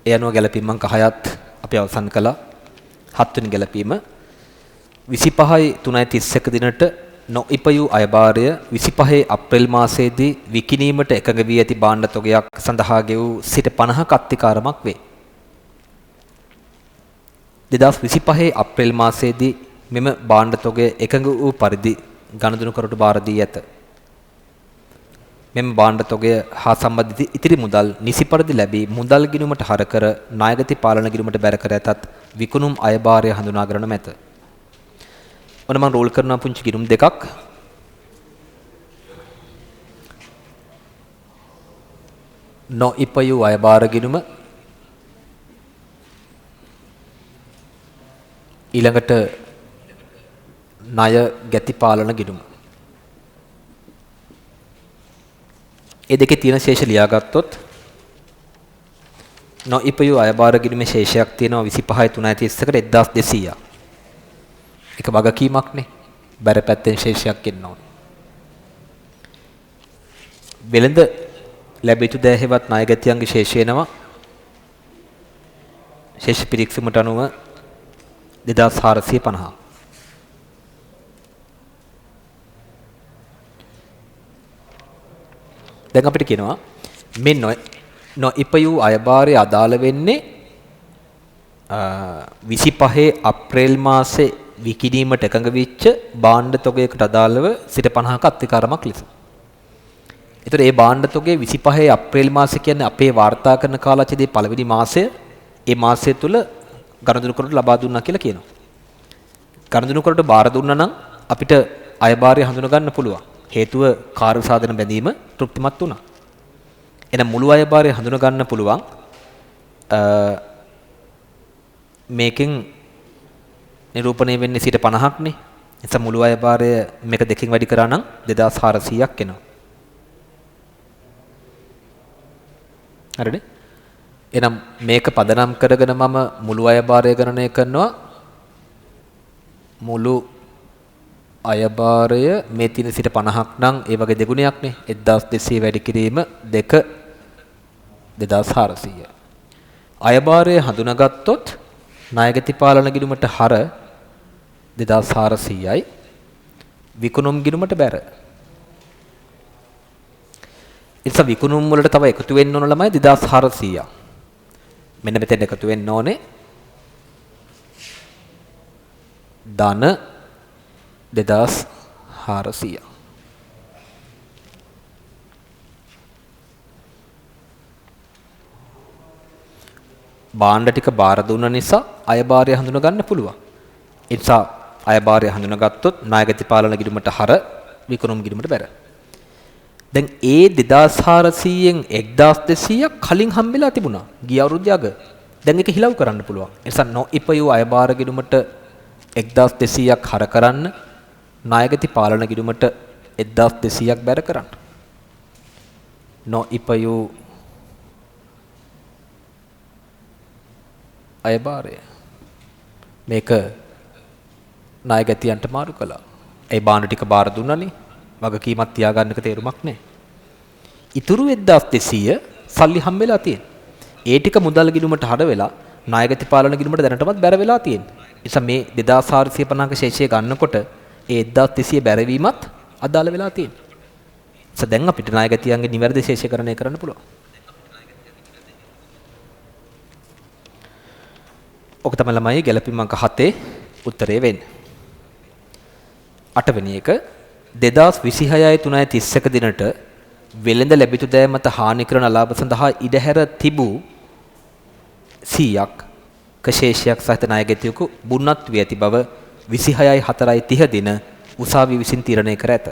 ඒ අනුව ගැලපීම් අංක 6ත් අපි අවසන් කළා. 7 වෙනි ගැලපීම 25යි 3යි 31 දිනට නොඉපයූ අයභාරය 25 අප්‍රේල් මාසයේදී විකිණීමට එකඟ වී ඇති භාණ්ඩ තොගයක් සඳහා ගෙවූ සිට 50ක අත්තිකාරමක් වේ. 2025 අප්‍රේල් මාසයේදී මෙම භාණ්ඩ තොගය එකඟ වූ පරිදි ගණදුනුකරට බාර දී ඇත. මෙම භාණ්ඩ තොගය හා සම්බන්ධ ඉතිරි මුදල් නිසි පරිදි ලැබී මුදල් ගිණුමට හර කර ණයගති පාලන ගිණුමට බැර කර ඇතත් විකුණුම් අයභාරය හඳුනාගන්න මැත. ඔන්න මම රෝල් කරන පුංචි ගිණුම් දෙකක්. නොඉපයූ අයභාර ගිණුම, ඊළඟට ණය ගැති පාලන ගිණුම. ඒ දෙකේ තියෙන ශේෂ ලියාගත්තොත් නොඉපයූ අයභාර ගිණුමේ ශේෂයක් තියෙනවා 25යි 3යි 31ට 1200ක්. එක වගකීමක්නේ. බැර පැත්තෙන් ශේෂයක් එන්න ඕනේ. වෙළඳ ලැබ යුතු දෑ හේවත් ණයගැතියන්ගේ ශේෂය එනවා. ශේෂ පිරික්සීමට අනුව 2450. දැන් අපිට කියනවා මේ නොඉපයූ අයභාරය අදාළ වෙන්නේ 25 අප්‍රේල් මාසේ විකිණීමට එකඟ වෙච්ච භාණ්ඩ තොගයකට අදාළව සිට 50ක අත්තිකාරමක් ලෙස. ඒතර මේ භාණ්ඩ තොගයේ 25 අප්‍රේල් මාසය කියන්නේ අපේ වාර්තා කරන කාලචිදී පළවෙනි මාසය. ඒ මාසය තුල ගණදුනුකරට ලබා දුන්නා කියලා කියනවා. ගණදුනුකරට බාර දුන්නා නම් අපිට අයභාරය හඳුනා ගන්න පුළුවන්. හේතුව කාර්ය සාධන බැඳීම තෘප්තිමත් වුණා. එහෙනම් මුළු අයභාරය හඳුනා ගන්න පුළුවන්. මේකෙන් නිරූපණය වෙන්නේ සිට 50ක්නේ. එතන මුළු අයභාරය මේක දෙකකින් වැඩි කරා නම් 2400ක් එනවා. හරිද? එහෙනම් මේක පදනම් කරගෙන මම මුළු අයභාරය ගණනය කරනවා. මුළු අයභාරය මේ තියෙන සිට 50ක් නම් ඒ වගේ දෙගුණයක්නේ. 1200 වැඩි කිරීම 2 2400. අයභාරය හඳුනාගත්තොත් ණයගති පාලන ගිණුමට හර 2400යි විකුණුම් ගිණුමට බැර. ඉතින් විකුණුම් වලට තව එකතු වෙන්න ඕන ළමයි 2400ක්. මෙන්න මෙතෙන් එකතු වෙන්න ඕනේ ධන 2400. භාණ්ඩ ටික බාර දුන්න නිසා අයභාරය හඳුනා ගන්න පුළුවන්. ඒ නිසා අයභාරය හඳුනාගත්තොත් ණයගති පාලන ගිණුමට හර විකුණුම් ගිණුමට බැර. දැන් ඒ 2400න් 1200ක් කලින් හම්බෙලා තිබුණා. ගිය අවුරුද්දේ අග. දැන් ඒක හිලව් කරන්න පුළුවන්. ඒ නිසා නොඉපයූ අයභාර ගිණුමට 1200ක් හර කරන්න, ණයගති පාලන ගිණුමට 1200ක් බැර කරන්න. නොඉපයූ අයභාරය මේක ණයගැතියන්ට මාරු කළා. ඒ භාණ්ඩ ටික බාර දුන්නනේ. වගකීමක් තියාගන්නක තේරුමක් නැහැ. ඉතුරු 1200 සල්ලි හම්බෙලා තියෙන. ඒ ටික මුදල් ගිණුමට හර වෙලා ණයගති පාලන ගිණුමට දැනටමත් බැර වෙලා තියෙන. නිසා මේ 2450ක ශේෂය ගන්නකොට ඒ 1200 බැරවීමත් අදාළ වෙලා තියෙන. නිසා දැන් අපිට ණයගැතියන්ගේ නිවැරදි ශේෂීකරණය කරන්න පුළුවන්. ඔක තමයි ළමයි ගැලපීම් අංක 7 උත්තරේ වෙන්නේ. 8 වෙනි එක 2026 3:31 දිනට වෙළඳ ලැබිතු දෑ මත හානි කරන අලාභ සඳහා ඉඩහැර තිබූ 100ක් කශේෂයක් සහිත ණයගැතියෙකු බුන්නත් වී ඇති බව 26/4/30 දින උසාවිය විසින් තීරණය කර ඇත.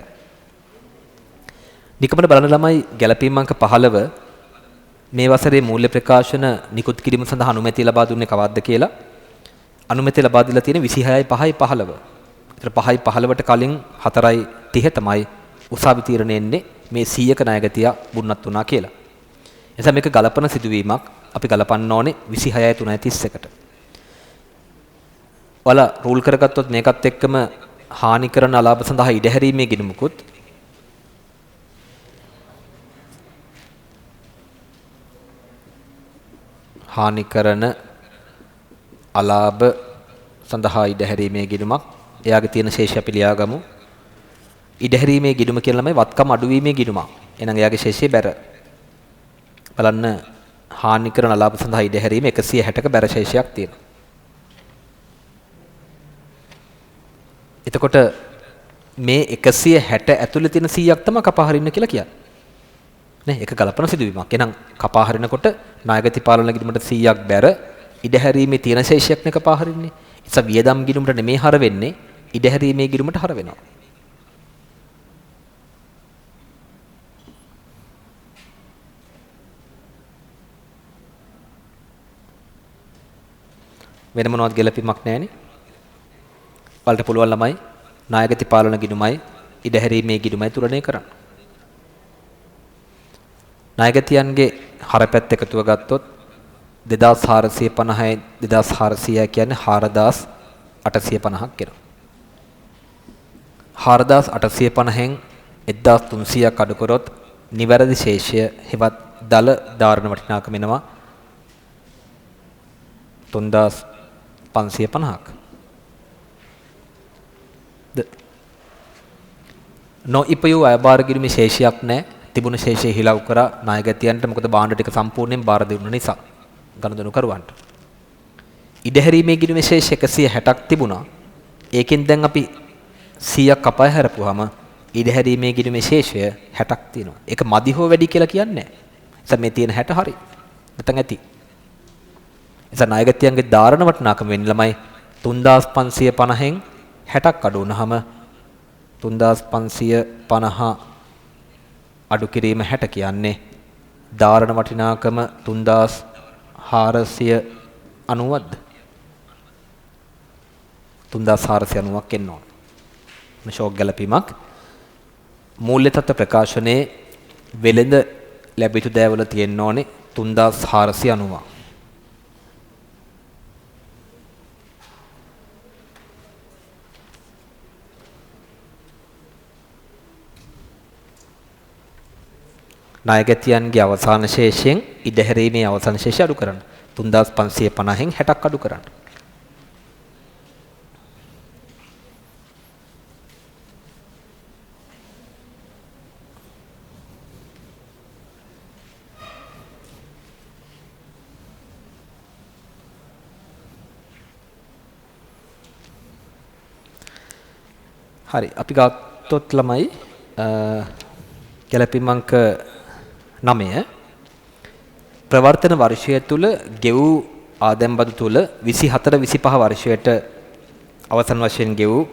නිකමට බලන ළමයි ගැලපීම් අංක 15 මේ වසරේ මූල්‍ය ප්‍රකාශන නිකුත් කිරීම සඳහා අනුමැතිය ලබා දුන්නේ කවද්ද කියලා. අනුමැතිය ලබා දීලා තියෙන 26/5/15. ඒතර 5/15ට කලින් 4/30 තමයි උසාවි තීරණය එන්නේ මේ 100ක ණයගැතිය බුන්නත් වුණා කියලා. එනිසා මේක ගලපන සිදුවීමක් අපි ගලපන්න ඕනේ 26/3/31ට. ඔයාලා රූල් කරගත්තොත් මේකත් එක්කම හානි කරන අලාභ සඳහා ඉඩහැරීමේ ගිණුමකුත් හානි කරන අලාභ සඳහා ඉඩහැරීමේ ගිණුමක්. එයාගේ තියෙන ශේෂය අපි ලියාගමු. ඉඩහැරීමේ ගිණුම කියලා ළමයි වත්කම් අඩුවීමේ ගිණුමක්. එහෙනම් එයාගේ ශේෂය බැර. බලන්න හානි කරන අලාභ සඳහා ඉඩහැරීම 160ක බැර ශේෂයක් තියෙනවා. එතකොට මේ 160 ඇතුළේ තියෙන 100ක් තමයි කපා හරින්න කියලා කියන්නේ. නේ ඒක ගලපන සිදුවීමක්. එහෙනම් කපා හරිනකොට ණයගති පාලන ගිණුමට 100ක් බැර ඉඩහැරීමේ තියෙන ශේෂයක් නේ කපා හරින්නේ. ඒස වියදම් ගිණුමට නෙමෙයි හර වෙන්නේ ඉඩහැරීමේ ගිණුමට හර වෙනවා. වෙන මොනවත් ගැලපීමක් නැහැනේ. වලට පුළුවන් ළමයි ණයගති පාලන ගිණුමයි ඉඩහැරීමේ ගිණුමයි තුලණය කරන්න. ණයගතියන්ගේ හරපැත්ත එකතුව ගත්තොත් 2450යි 2400 කියන්නේ 4850ක් වෙනවා. 4850න් 1300ක් අඩු කරොත් නිවැරදි ශේෂය හෙවත් දල ධාරණ වටිනාකම වෙනවා 3550ක්. නොඉපයූ අයබාර ගිණුමේ ශේෂයක් නැහැ. තිබුණ ශේෂය හිලව් කරා ණයගතියන්ට. මොකද භාණ්ඩ ටික සම්පූර්ණයෙන් බාර දුන්න නිසා ගනුදෙනු කරුවන්ට. ඉඩහැරීමේ ගිණුමේ ශේෂ 160ක් තිබුණා. ඒකෙන් දැන් අපි 100ක් කපා හැරපුවාම ඉඩහැරීමේ ගිණුමේ ශේෂය 60ක් තියෙනවා. ඒක මදි හෝ වැඩි කියලා කියන්නේ නැහැ. මේ තියෙන 60 හරි. නැත්නම් ඇති. එතන ණයගතියන්ගේ ධාරණ වටිනාකම වෙන්නේ ළමයි 3550න් 60ක් අඩු වුනහම 3550 අඩු කිරීම 60 කියන්නේ ධාරණ වටිනාකම 3490ක්ද 3490ක් එන්න ඕන. මේ ෂෝක් ගැලපීමක් මූල්‍ය තත්ත්ව ප්‍රකාශනයේ වෙළඳ ලැබිතු දෑවල තියෙන්න ඕනේ 3490. ණයගතියන්ගේ අවසාන ශේෂයෙන් ඉඩහැරීමේ අවසාන ශේෂය අඩු කරන්න. 3550න් 60ක් අඩු කරන්න. හරි අපි ගත්තොත් ළමයි ගැලපීම් අංක 9 ප්‍රවර්තන වර්ෂය තුල ගෙවූ ආදායම් බදු තුල 24 25 වර්ෂයට අවසන් වශයෙන් ගෙවූ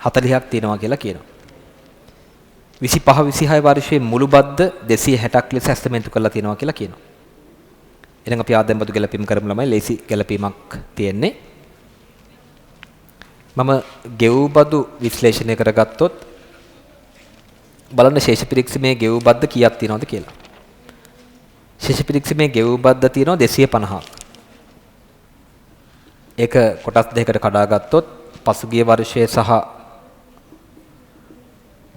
40ක් තියෙනවා කියලා කියනවා. 25 26 වර්ෂයේ මුළු බද්ද 260ක් ලෙස ඇස්තමේන්තු කරලා තියෙනවා කියලා කියනවා. එහෙනම් අපි ආදායම් බදු ගැලපීම් කරමු ළමයි. ලේසි ගැලපීමක් තියෙන්නේ. මම ගෙවූ බදු විශ්ලේෂණය කරගත්තොත් බලන්න ශේෂ පිරික්සීමේ ගෙවූ බද්ද කීයක් තියෙනවද කියලා. ශේෂ පිරික්සීමේ ගෙවූ බද්ද තියෙනවා 250ක්. ඒක කොටස් දෙකකට කඩාගත්තොත් පසුගිය වර්ෂයේ සහ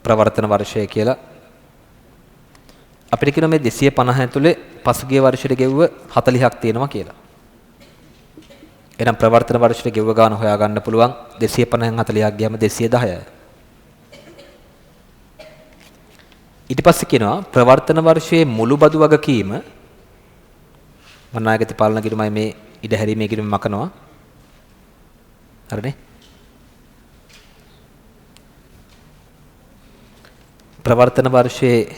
ප්‍රවර්තන වර්ෂය කියලා අපිට කියන මේ 250 ඇතුලේ පසුගිය වර්ෂයට ගෙවුව 40ක් තියෙනවා කියලා. එහෙනම් ප්‍රවර්තන වර්ෂයට ගෙවුව ගාන හොයාගන්න පුළුවන් 250න් 40ක් ගියම 210යි. ඊට පස්සේ කියනවා ප්‍රවර්තන වර්ෂයේ මුළු බදු වගකීම ණයගති පාලන ගිණුමයි මේ ඉඩහැරීමේ ගිණුම මකනවා. හරිනේ? ප්‍රවර්තන වර්ෂයේ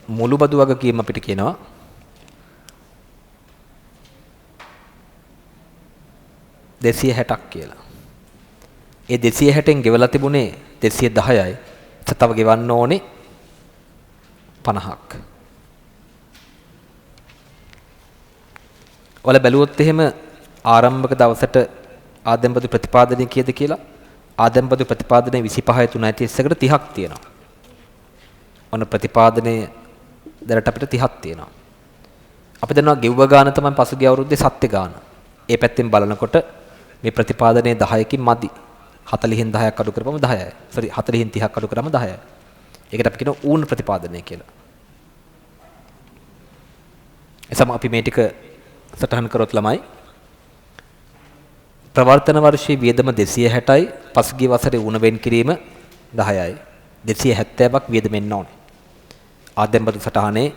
මුළු බදු වගකීම අපිට කියනවා 260ක් කියලා. ඒ 260න් ගෙවලා තිබුණේ 210යි. තව ගෙවන්න ඕනේ 50ක්. ඔයාලා බැලුවොත් එහෙම ආරම්භක දවසට ආදායම් බදු ප්‍රතිපාදනය කීයද කියලා? ආදායම් බදු ප්‍රතිපාදනය 25යි 3යි 31කට 30ක් තියෙනවා. ඔන්න ප්‍රතිපාදනයේ දැනට අපිට 30ක් තියෙනවා. අපි දන්නවා ගෙව්ව ගාන තමයි පසුගිය අවුරුද්දේ සත්‍ය ගාන. ඒ පැත්තෙන් බලනකොට මේ ප්‍රතිපාදනයේ 10කින් මදි. 40න් 10ක් අඩු කරපුවම 10යි. 40න් 30ක් අඩු කරාම 10යි. ඒකට අපි කියනවා ඌන ප්‍රතිපාදනය කියලා. එසම අපි මේ ටික සටහන් කරොත් ළමයි ප්‍රවර්තන වර්ෂයේ වියදම 260යි පසුගිය වසරේ වුණ වෙන් කිරීම 10යි 270ක් වියදම එන්න ඕනේ. ආදායම් බදු සටහනේ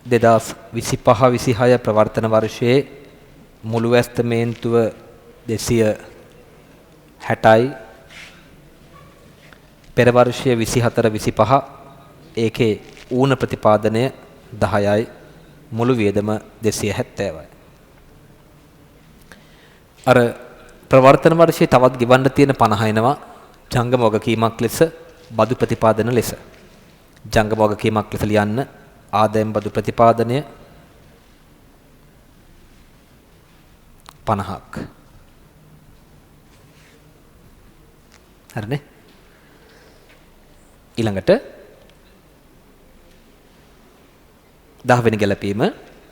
2025-26 ප්‍රවර්තන වර්ෂයේ මුළු ඇස්තමේන්තුව 260යි පෙර වර්ෂයේ 24-25 ඒකේ ඌන ප්‍රතිපාදනය 10යි මුළු වියදම 270යි. අර ප්‍රවර්තන වර්ෂයේ තවත් ගෙවන්න තියෙන 50 එනවා ජංගම වගකීමක් ලෙස බදු ප්‍රතිපාදන ලෙස. ජංගම වගකීමක් ලෙස ලියන්න ආදායම් බදු ප්‍රතිපාදනය 50ක්. හරිනේ. ඊළඟට 10 වෙනි ගැලපීම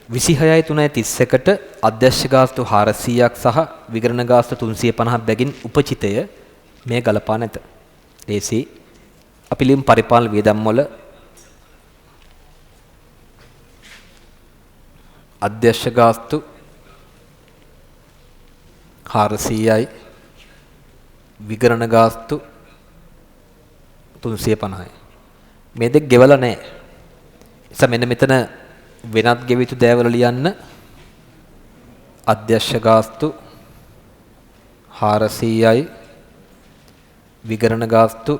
26/3/31ට අධ්‍යක්ෂ ගාස්තු 400ක් සහ විගණන ගාස්තු 350ක් බැගින් උපචිතය මේ ගලපා නැත. ලේසි. අපි ලියමු පරිපාලන වියදම් වල අධ්‍යක්ෂ ගාස්තු 400යි විගණන ගාස්තු 350යි. මේ දෙක ගෙවලා නැහැ. එසම මෙන්න මෙතන වෙනත් ගෙවිතු දෑවල ලියන්න අධ්‍යක්ෂ ගාස්තු 400යි විගණන ගාස්තු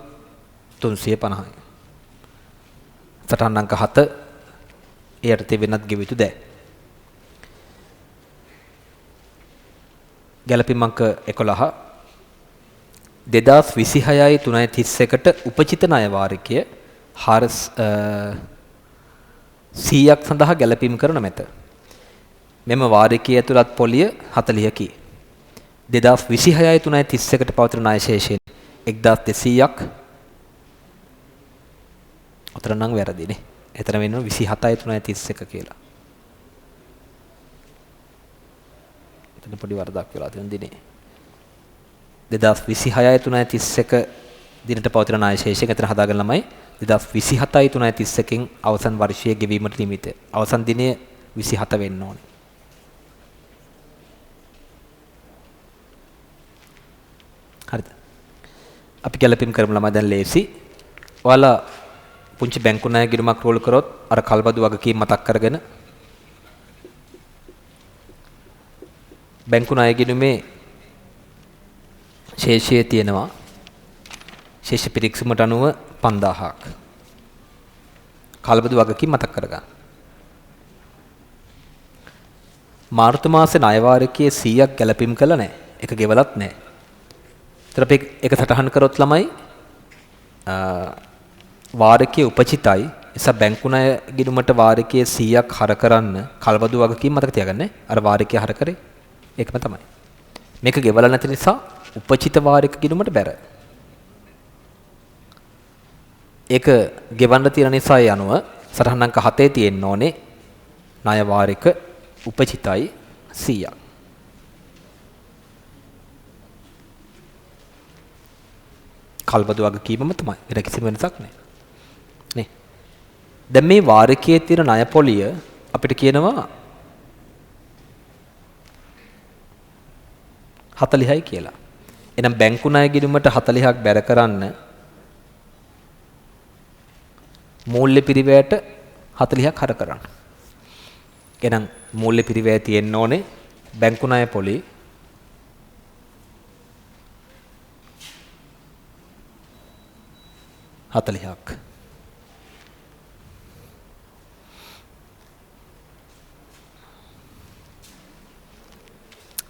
350යි. සටහන් අංක 7 එයට වෙනත් ගෙවිතු දෑ. ගැලපීම් අංක 11 2026-3/31ට උපචිත ණය වාරිකය 100ක් සඳහා ගැලපීම් කරන මැත. මෙම වාරිකයේ ඇතුළත් පොලිය 40කි. 2026-3/31ට පවතින ණය ශේෂයෙන් 1200ක්. උතර නම් වැරදිනේ. එතන වෙනවා 27/3/31 කියලා. එතන පොඩි වරදක් වෙලා තියෙන දිනේ. 2026-3/31 දිනට පවතින ණය ශේෂයෙන් එතන හදාගන්න ළමයි 2027-3/31කින් අවසන් වර්ෂයේ ගෙවීමට නියමිතය. අවසන් දිනය 27 වෙන්න ඕනේ. හරිද? අපි ගැලපීම් කරමු ළමයි දැන් ලේසි. ඔයාලා පුංචි බැංකු ණය ගිණුමක් රෝල් කරොත් අර කල්බදු වගකීම් මතක් කරගෙන බැංකු ණය ගිණුමේ ශේෂයේ තියෙනවා ශේෂ පිරික්සීමට අනුව 5000ක්. කල්බදු වගකීම් මතක් කරගන්න. මාර්තු මාසේ ණය වාරිකයේ 100ක් ගැලපීම් කළා නැහැ. ඒක ගෙවලත් නැහැ. ඒතර අපි ඒක සටහන් කරොත් ළමයි වාරිකයේ උපචිතයි එස බැංකු ණය ගිණුමට වාරිකයේ 100ක් හර කරන්න කල්බදු වගකීම් මතක තියාගන්න. අර වාරිකය හර කරේ ඒකම තමයි. මේක ගෙවලා නැති නිසා උපචිත වාරික ගිණුමට බැර. ඒක ගෙවන්න තියෙන නිසා ඒ අනුව සටහන් අංක 7 තියෙන්න ඕනේ ණය වාරික උපචිතයි 100ක්. කල්බදු වගකීමම තමයි. වෙන කිසිම වෙනසක් නැහැ. නේ. දැන් මේ වාරිකයේ තියෙන ණය පොලිය අපිට කියනවා 40යි කියලා. එහෙනම් බැංකු ණය ගිණුමට 40ක් බැර කරන්න මූල්‍ය පිරිවැයට 40ක් හර කරන්න. එහෙනම් මූල්‍ය පිරිවැය තියෙන්න ඕනේ බැංකු ණය පොලි 40ක්.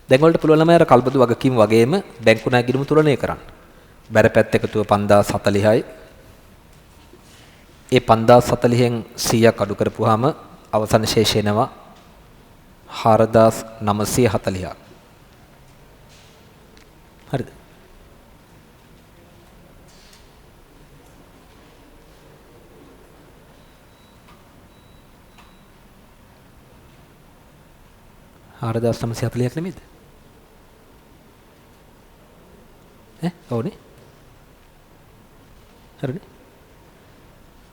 දැන් වලට පුළුවන් ළමයි අර කල්බදු වගකීම් වගේම බැංකු ණය ගිණුම තුලනය කරන්න. බැර පැත්ත එකතුව 5040යි. ඒ 5040න් 100ක් අඩු කරපුවාම අවසන් ශේෂය එනවා 4940ක්. හරිද? හාරදාස් 940ක් නෙමෙයිද? ඔව්නේ. හරිනේ.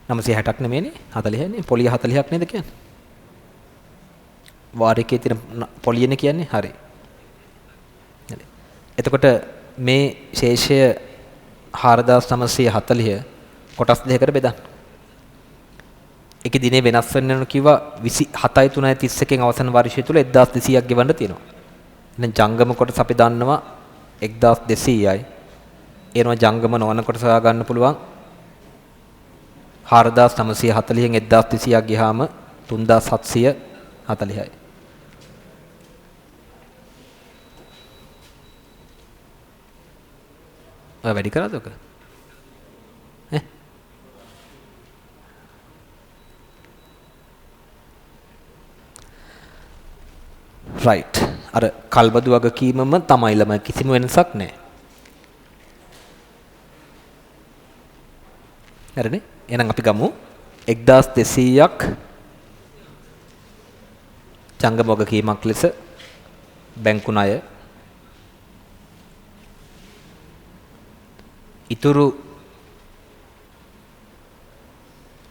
960ක් නෙමෙයිනේ 40නේ. පොලිය 40ක් නේද කියන්නේ? වාරිකයේ තියෙන පොලියන කියන්නේ හරි. එතකොට මේ ශේෂය 4940 කොටස් දෙකකට බෙදන්න. ඒකේ දිනේ වෙනස් වෙන්න කිව්වා 27/3/31 අවසන් වර්ෂය තුල 1200ක් ගෙවන්න තියෙනවා. එහෙනම් ජංගම කොටස අපි දන්නවා 1200යි. ඒනවා ජංගම නොවන කොටස හොයා ගන්න පුළුවන් 4940න් 1200ක් ගියාම 3740යි. ඔය වැඩි කරාද ඔක? right. අර කල්බදු වගකීමම තමයි ළමයි කිසිම වෙනසක් නැහැ. හරිනේ? එහෙනම් අපි ගමු 1200ක් ජංගම වගකීමක් ලෙස බැංකු ණය ඉතුරු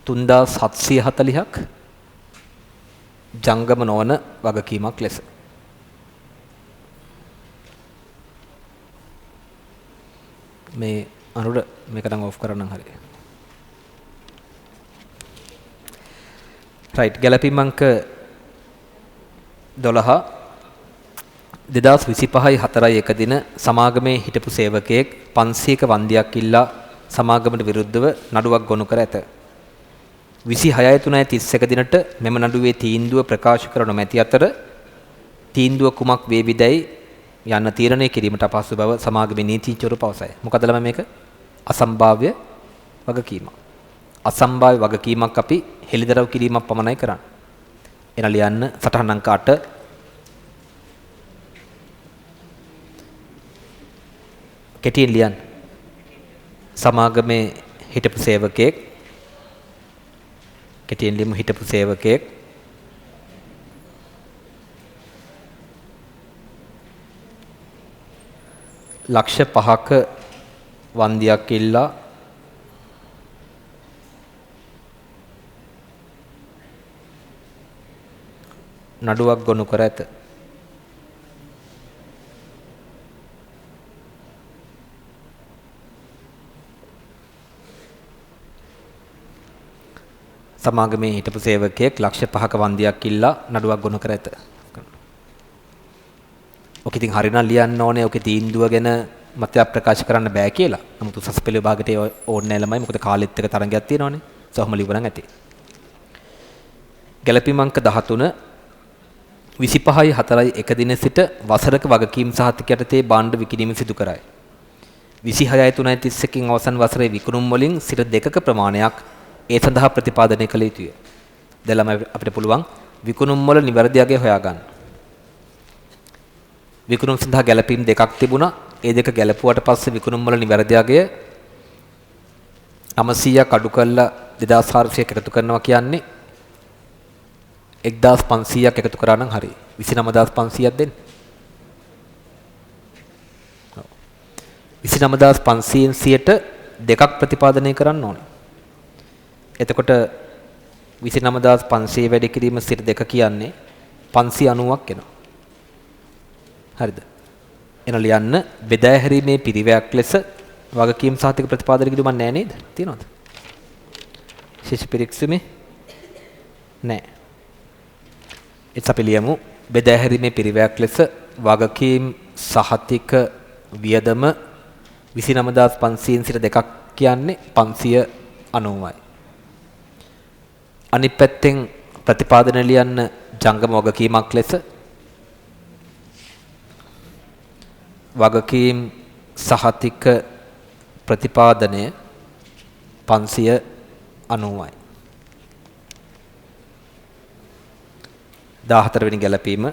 3740ක් ජංගම නොවන වගකීමක් ලෙස. මේ අනුර මේක නම් ඔෆ් කරන්න හරිය. right ගැලපීම් අංක 12 2025/4 දින සමාගමේ හිටපු සේවකයෙක් 500ක වන්දියක් ඉල්ලා සමාගමට විරුද්ධව නඩුවක් ගොනු කර ඇත. 26/3/31 දිනට මෙම නඩුවේ තීන්දුව ප්‍රකාශ කර නොමැති අතර තීන්දුව කුමක් වේවිදයි යන්න තීරණය කිරීමට අපහසු බව සමාගමේ නීතිඥවරු පවසයි. මොකද ළම මේක අසම්භාව්‍ය වගකීමක්. අසම්භාව්‍ය වගකීමක් අපි හෙළිදරව් කිරීමක් පමණයි කරන්නේ. එන ලියන්න සටහන් අංක 8 කෙටියෙන් ලියන්න. සමාගමේ හිටපු සේවකයෙක් කෙටියෙන් ලියමු හිටපු සේවකයෙක් ලක්ෂ 5ක වන්දියක් ඉල්ලා නඩුවක් ගොනු කර ඇත. සමාගමේ හිටපු සේවකයෙක් ලක්ෂ 5ක වන්දියක් ඉල්ලා නඩුවක් ගොනු කර ඇත. ඔක ඉතින් හරිනම් ලියන්න ඕනේ ඔකේ තීන්දුව ගැන මතයක් ප්‍රකාශ කරන්න බෑ කියලා. නමුත් උසස් පෙළ විභාගයට ඕනේ නැහැ ළමයි. මොකද කාලෙත් එක තරංගයක් තියෙනවනේ. සොහොම ලිවරන් ඇති. ගැලපීම් අංක 13 25/4/1 දින සිට වසරක වගකීම් සහතික යටතේ භාණ්ඩ විකිණීම සිදු කරයි. 26/3/31 අවසන් වසරේ විකුණුම් වලින් සිට 2ක ප්‍රමාණයක් ඒ සඳහා ප්‍රතිපාදනය කළ යුතුය. දැන් ළමයි අපිට පුළුවන් විකුණුම් වල නිවැරදි අගය හොයාගන්න. විකුණුම් සඳහා ගැලපීම් දෙකක් තිබුණා. ඒ දෙක ගැලපුවට පස්සේ විකුණුම් වල නිවැරදි අගය 900ක් අඩු කරලා 2400ක් එකතු කරනවා කියන්නේ 1500ක් එකතු කරා නම් හරි. 29500ක් දෙන්න. 29500න් 100ට දෙකක් ප්‍රතිපාදනය කරන්න ඕනේ. එතකොට 29500 වැඩි කිරීම 2 කියන්නේ 590ක් එනවා. හරිද? එන ලියන්න බෙදා හැරීමේ පිරිවැයක් ලෙස වගකීම් සහතික ප්‍රතිපාදන කිරීමක් නැහැ නේද? තියෙනවද? ශේෂ පිරික්සීමේ නැහැ. ඒත් අපි ලියමු බෙදා හැරීමේ පිරිවැයක් ලෙස වගකීම් සහතික වියදම 29500න් සිට දෙකක් කියන්නේ 590යි. අනිත් පැත්තෙන් ප්‍රතිපාදන ලියන්න ජංගම වගකීමක් ලෙස වගකීම් සහතික ප්‍රතිපාදනය 590යි. 14 වෙනි ගැලපීම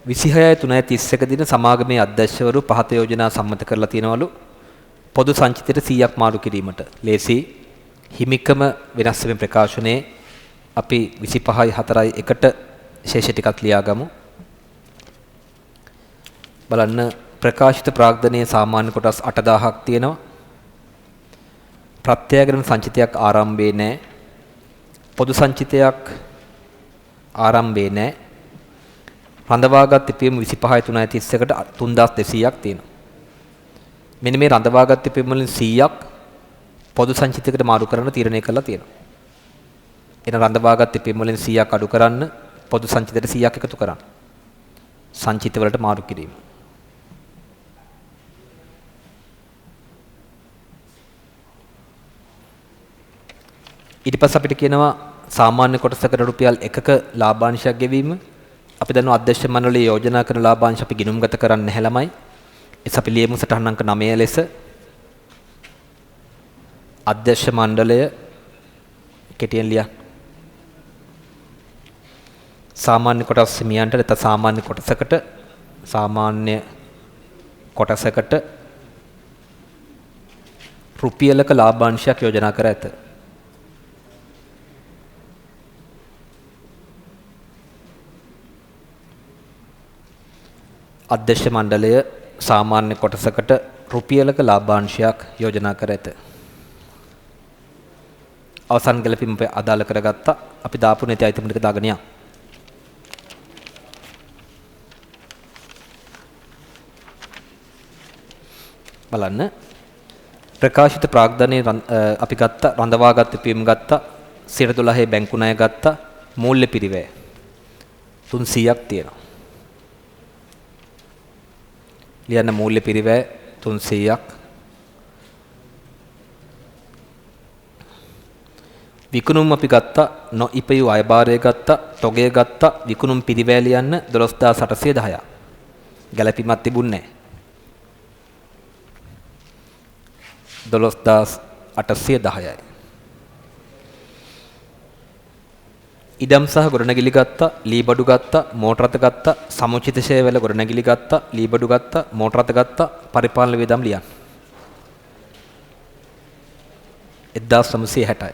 26/3/31 දින සමාගමේ අධ්‍යක්ෂවරු පහත යෝජනා සම්මත කරලා තියනවලු පොදු සංචිතයට 100ක් මාරු කිරීමට. ලේසි හිමිකම වෙනස් වීම ප්‍රකාශනයේ අපි 25/4/1ට ශේෂ ටිකක් ලියාගමු. බලන්න ප්‍රකාශිත ප්‍රාග්ධනයේ සාමාන්‍ය කොටස් 8000ක් තියෙනවා. ප්‍රත්‍යයගෙන සංචිතයක් ආරම්භයේ නැහැ. පොදු සංචිතයක් ආරම්භේ නැහැ. රඳවාගත් ඉපීම 25යි 3යි 31කට 3200ක් තියෙනවා. මෙන්න මේ රඳවාගත් ඉපීම වලින් 100ක් පොදු සංචිතයකට මාරු කරන්න තීරණය කරලා තියෙනවා. එන රඳවාගත් ඉපීම වලින් 100ක් අඩු කරන්න පොදු සංචිතයට 100ක් එකතු කරන්න. සංචිත වලට මාරු කිරීම. ඊට පස්සේ අපිට කියනවා සාමාන්‍ය කොටසකට රුපියල් 1ක ලාභාංශයක් ගෙවීම. අපි දන්නවා අධ්‍යක්ෂ මණ්ඩලයේ යෝජනා කරන ලාභාංශ අපි ගිණුම්ගත කරන්නේ නැහැ ළමයි. එස් අපි ලියමු සටහන් අංක 9 ලෙස. අධ්‍යක්ෂ මණ්ඩලය කෙටියෙන් ලියන්න. සාමාන්‍ය කොටස් හිමියන්ට නැත්නම් සාමාන්‍ය කොටසකට රුපියලක ලාභාංශයක් යෝජනා කර ඇත. අධ්‍යක්ෂ මණ්ඩලය සාමාන්‍ය කොටසකට රුපියලක ලාභාංශයක් යෝජනා කර ඇත. අවසන් ගැලපීම අපි අදාළ කරගත්තා. අපි දාපු නැති අයිටම් ටික දාගෙන යන්න. බලන්න ප්‍රකාශිත ප්‍රාග්ධනයේ අපි ගත්ත රඳවාගත් ඉපීම ගත්ත 12 බැංකු ණය ගත්ත මූල්‍ය පිරිවැය 300ක් තියෙනවා. ලියන්න මූල්‍ය පිරිවැය 300ක්. විකුණුම් අපි ගත්ත නොඉපයූ අයභාරය ගත්ත තොගය ගත්ත විකුණුම් පිරිවැය ලියන්න 12810ක්. ගැලපීමක් තිබුණේ නැහැ. 12810යි. ඉඩම් සහ ගොඩනැගිලි ගත්ත, ලීබඩු ගත්ත, මෝටර රථ ගත්ත, සමුචිත ෂෙයාර්වල ගොඩනැගිලි ගත්ත, ලීබඩු ගත්ත, මෝටර රථ ගත්ත, පරිපාලන වියදම් ලියන්න. 1960යි.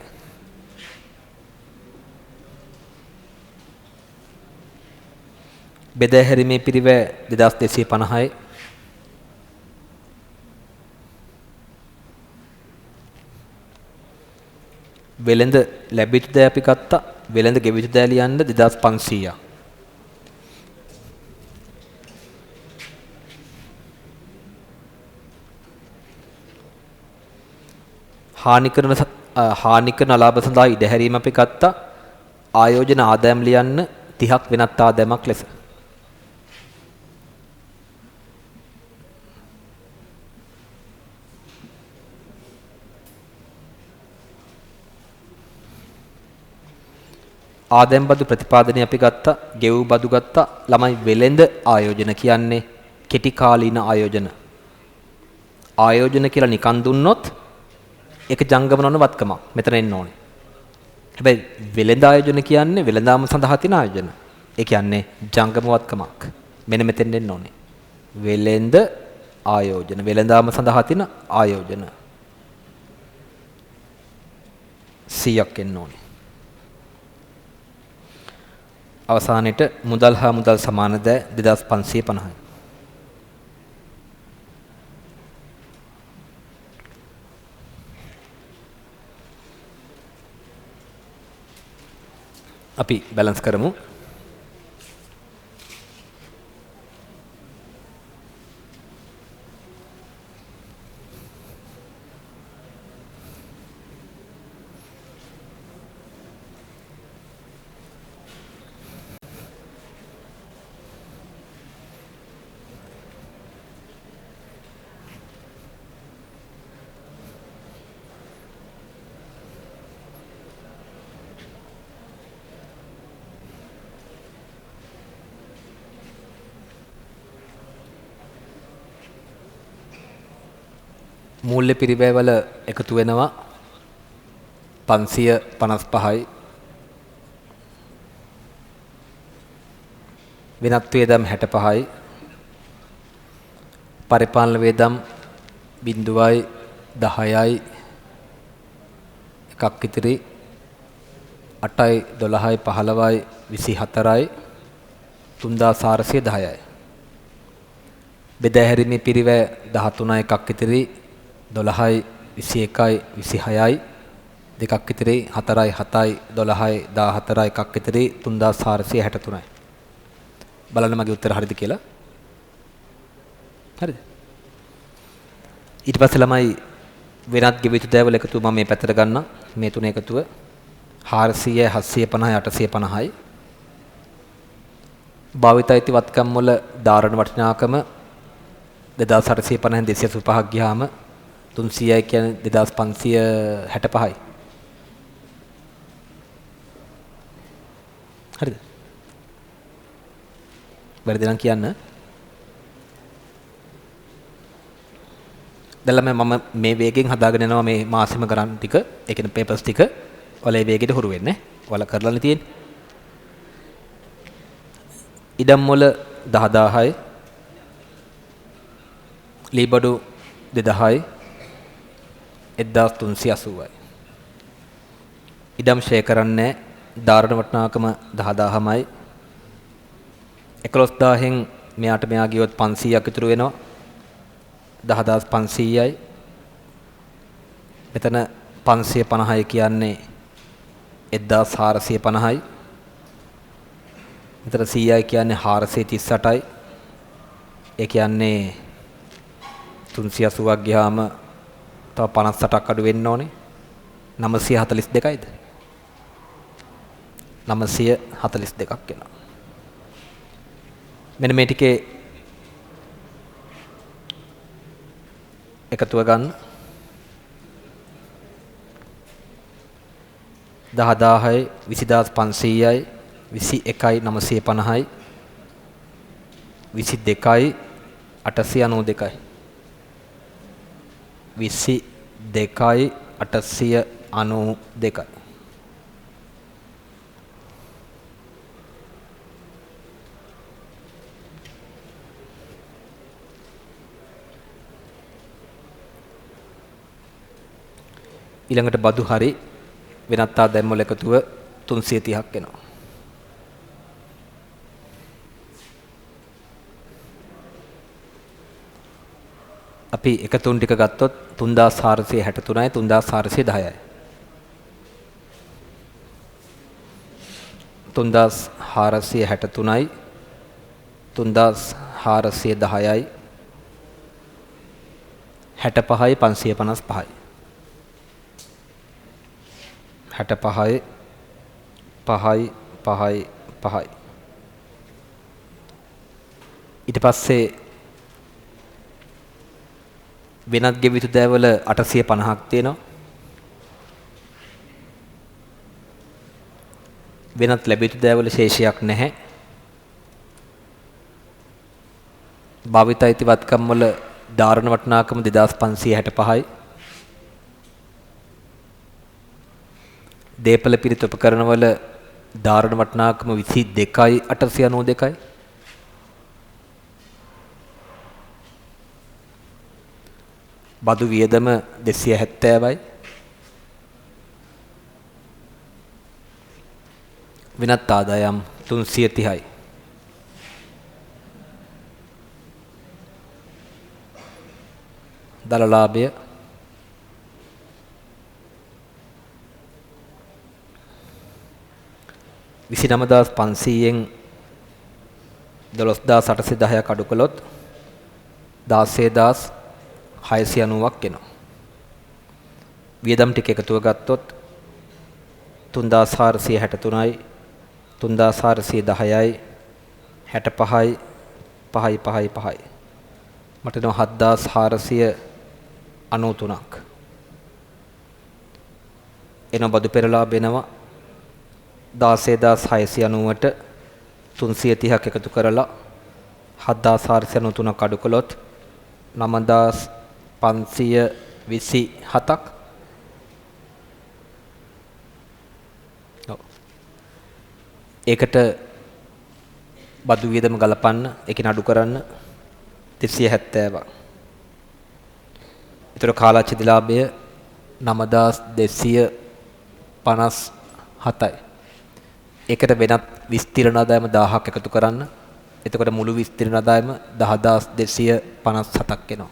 බෙදා හැරීමේ පිරිවැය 2250යි. වෙළඳ ලැබිච්ච දෑ අපි ගත්තා. වෙළඳ ගෙවිච්ච දෑ ලියන්න 2500ක්. හානි කරන අලාභ සඳහා ඉඩ හැරීම අපි ගත්තා. ආයෝජන ආදායම් ලියන්න 30ක් වෙනත් ආදායමක් ලෙස. ආදායම් බදු ප්‍රතිපාදනය අපි ගත්තා. ගෙවූ බදු ගත්තා. ළමයි වෙළඳ ආයෝජන කියන්නේ කෙටි කාලීන ආයෝජන. ආයෝජන කියලා නිකන් දුන්නොත් ඒක ජංගම නොවන වත්කමක්. මෙතන එන්න ඕනේ. හැබැයි වෙළඳ ආයෝජන කියන්නේ වෙළඳාම සඳහා තියෙන ආයෝජන. ඒ කියන්නේ ජංගම වත්කමක්. මෙන්න මෙතෙන් එන්න ඕනේ. වෙළඳ ආයෝජන. වෙළඳාම සඳහා තියෙන ආයෝජන 100ක් එන්න ඕනේ. අවසානයේට මුදල් හා මුදල් සමාන දෑ 2550යි. අපි බැලන්ස් කරමු. මූල්‍ය පිරිවැයවල එකතු වෙනවා 555යි. වෙනත් වේදම් 65යි. පරිපාලන වේදම් 0යි 10යි එකක් ඉතිරි 8යි 12යි 15යි 24යි 3410යි. බෙදා හැරීමේ පිරිවැය 13යි එකක් ඉතිරි 12යි 21යි 26යි දෙකක් විතරේ 4යි 7යි 12යි 14යි එකක් විතරේ 3463යි. බලන්න මගේ උත්තර හරිද කියලා. හරිද? ඊට පස්සේ ළමයි වෙනත් ගෙවිතු දෑවල එකතුව මම මේ පැත්තට ගන්නම්. මේ තුන එකතුව 400යි 750යි 850යි. භාවිත අයිති වත්කම් වල ධාරණ වටිනාකම 2850න් 285ක් ගියාම 300යි කියන්නේ 2565යි. හරිද? වැරදි නම් කියන්න. දැන් මම මේ වේගෙන් හදාගෙන යනවා මේ මාසෙම ගණන් ටික, ඒ කියන්නේ පේපර්ස් ටික. ඔයාලා මේ වේගෙට හුරු වෙන්නේ. ඔයාලා කරලානේ තියෙන්නේ. ඉඩම් වල 10000යි. ලීබඩු 2000යි. 1380යි. ඉඩම් ෂෙයා කරන්නේ ධාරණ වටිනාකම 10000යි. 11000න් මෙයාට මෙයා ගියොත් 500ක් ඉතුරු වෙනවා. 10500යි. මෙතන 550යි කියන්නේ 1450යි. මෙතන 100යි කියන්නේ 438යි. ඒ කියන්නේ 380ක් ගියාම තව 58ක් අඩු වෙන්න ඕනේ. 942යිද? 942ක් වෙනවා. මෙන්න මේ ටිකේ එකතුව ගන්න. 10000යි 20500යි 21යි 950යි 22යි 892යි 22යි 892යි. ඊළඟට බදු හරි වෙනත් ආදායම් වල එකතුව 330ක් එනවා. අපි එකතුන් ටික ගත්තොත් 3463යි 3410යි. 3463යි 3410යි 65යි 555යි. 65යි 5යි 5යි 5යි. ඊට පස්සේ වෙනත් ගෙවිතු දෑවල 850ක් තියෙනවා. වෙනත් ලැබිතු දෑවල ශේෂයක් නැහැ. භාවිත අයිති වත්කම් වල ධාරණ වටිනාකම 2565යි. දේපල පිරිත උපකරණ වල ධාරණ වටිනාකම 22යි 892යි. බදු වියදම 270යි. වෙනත් ආදායම් 330යි. දලලාභය 29500න් 12810ක් අඩු කළොත් 16690ක් එනවා. වියදම් ටික එකතුව ගත්තොත් 3463යි 3410යි 65යි 5යි 5යි 5යි. මට එනවා 7493ක්. එන බදු පෙරලාභ වෙනවා 16690ට 330ක් එකතු කරලා 7493ක් අඩු කළොත් 9527ක්. ඒකට බදු වියදම ගලපන්න, ඒකෙන් අඩු කරන්න 370ක්. ඒතර කාලාච්ඡේද ලාභය 9257යි. ඒකට වෙනත් විස්තීර්ණ ආදායම 1000ක් එකතු කරන්න. එතකොට මුළු විස්තීර්ණ ආදායම 10257ක් එනවා.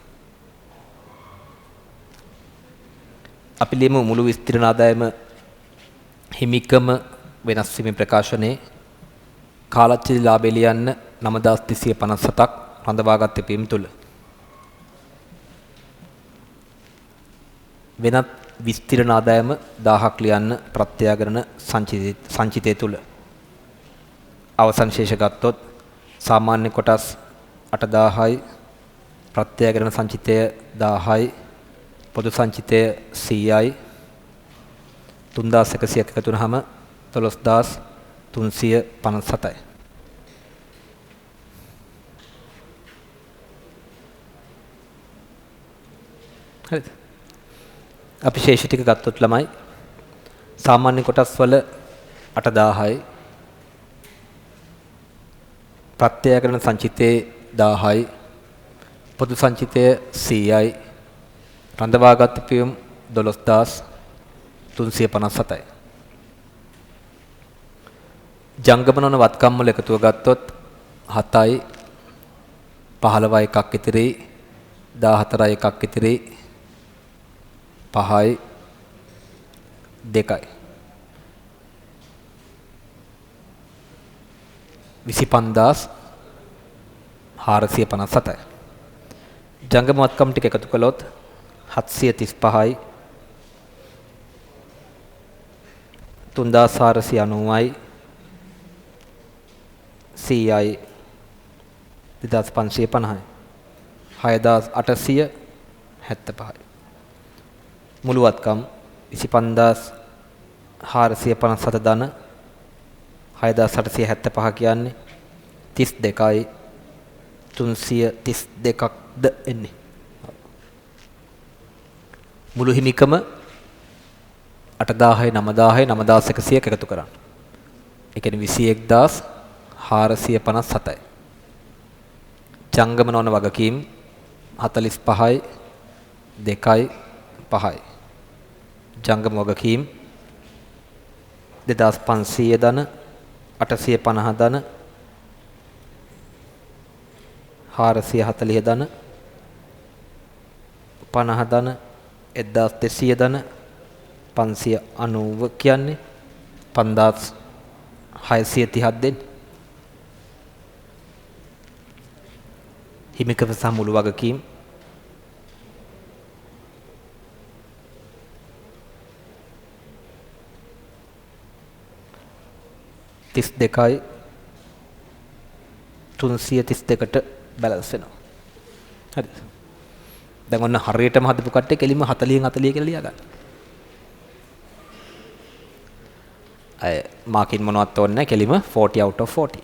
අපි ලියමු මුළු විස්තීර්ණ ආදායම හිමිකම වෙනස් වීමේ ප්‍රකාශනයේ කාලච්චිලි ලාභය ලියන්න 9357ක් රඳවාගත් පියවීම තුල වෙනත් විස්තීර්ණ ආදායම 1000ක් ලියන්න ප්‍රත්‍යාගරණ සංචිතය තුල අවසන් ශේෂ ගත්තොත් සාමාන්‍ය කොටස් 8000යි ප්‍රත්‍යාගරණ සංචිතය 1000යි පොදු සංචිතය 100යි 3100ක් එකතු වුනහම 12357යි. හරිද? අපි ශේෂ ටික ගත්තොත් ළමයි සාමාන්‍ය කොටස් වල 8000යි ප්‍රත්‍යයකරණ සංචිතයේ 1000යි පොදු සංචිතය 100යි රඳවාගත් පියුම් 12357යි. ජංගමනෝන වත්කම් වල එකතුව ගත්තොත් 7යි 15යි එකක් ඉතිරි 14යි එකක් ඉතිරි 5යි 2යි 25457යි. ජංගම වත්කම් ටික එකතු කළොත් 735යි 3490යි 100යි 2550යි 6875යි. මුළු වත්කම් 25457 ධන 6875 කියන්නේ 32යි 332ක්ද එන්නේ. මුළු හිමිකම 8000යි 9000යි 9100ක් එකතු කරන්න. ඒ කියන්නේ 21457යි. ජංගම නොවන වගකීම් 45යි 2යි 5යි. ජංගම වගකීම් 2500 ධන 850 ධන 440 ධන 50 ධන 1200 ධන 590 කියන්නේ 5630ක් දෙන්නේ. හිමිකම සහ මුළු වගකීම් 32යි 332ට බැලන්ස් වෙනවා. හරිද? දැන් ඔන්න හරියටම හදපු කට්ටිය කෙලින්ම 40න් 40 කියලා ලියා ගන්න. අය මාකින් මොනවත් ඕනේ නැහැ කෙලින්ම 40 out of 40.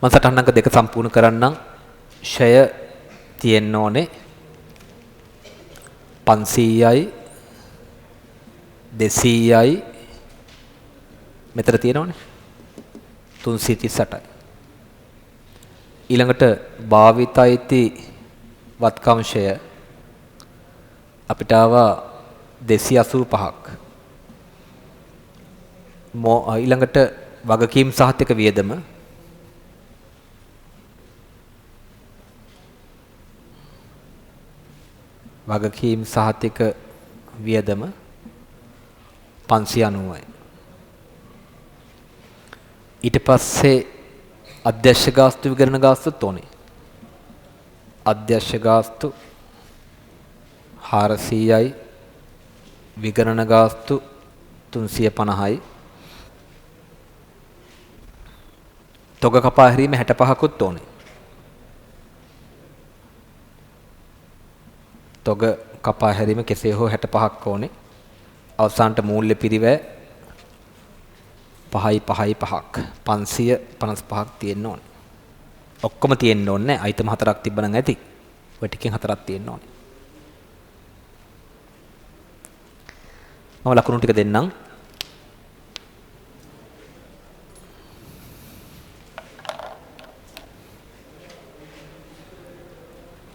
මම සටහන් අංක 2 සම්පූර්ණ කරන්නම්. ෂය තියෙන්න ඕනේ 500යි 200යි මෙතන තියෙනවනේ 338යි. ඊළඟට භාවිතයිති වත්කංශය අපිට ආවා 285ක්. ඊළඟට වගකීම් සහතික වියදම වගකීම් සහතික වියදම 590යි. ඊට පස්සේ අධ්‍යක්ෂ ගාස්තු විගණන ගාස්තුත් ඕනේ. අධ්‍යක්ෂ ගාස්තු 400යි විගණන ගාස්තු 350යි. තොග කපා හැරීම 65කුත් ඕනේ. තොග කපා හැරීම කෙසේ හෝ 65ක් ඕනේ. අවසානට මූල්‍ය පිරිවැය 5යි 5යි 5ක් 555ක් තියෙන්න ඕනේ. ඔක්කොම තියෙන්න ඕනේ නැහැ. අයිටම් 4ක් තිබ්බනම් ඇති. ඔය ටිකෙන් 4ක් තියෙන්න ඕනේ. මම ලකුණු ටික දෙන්නම්.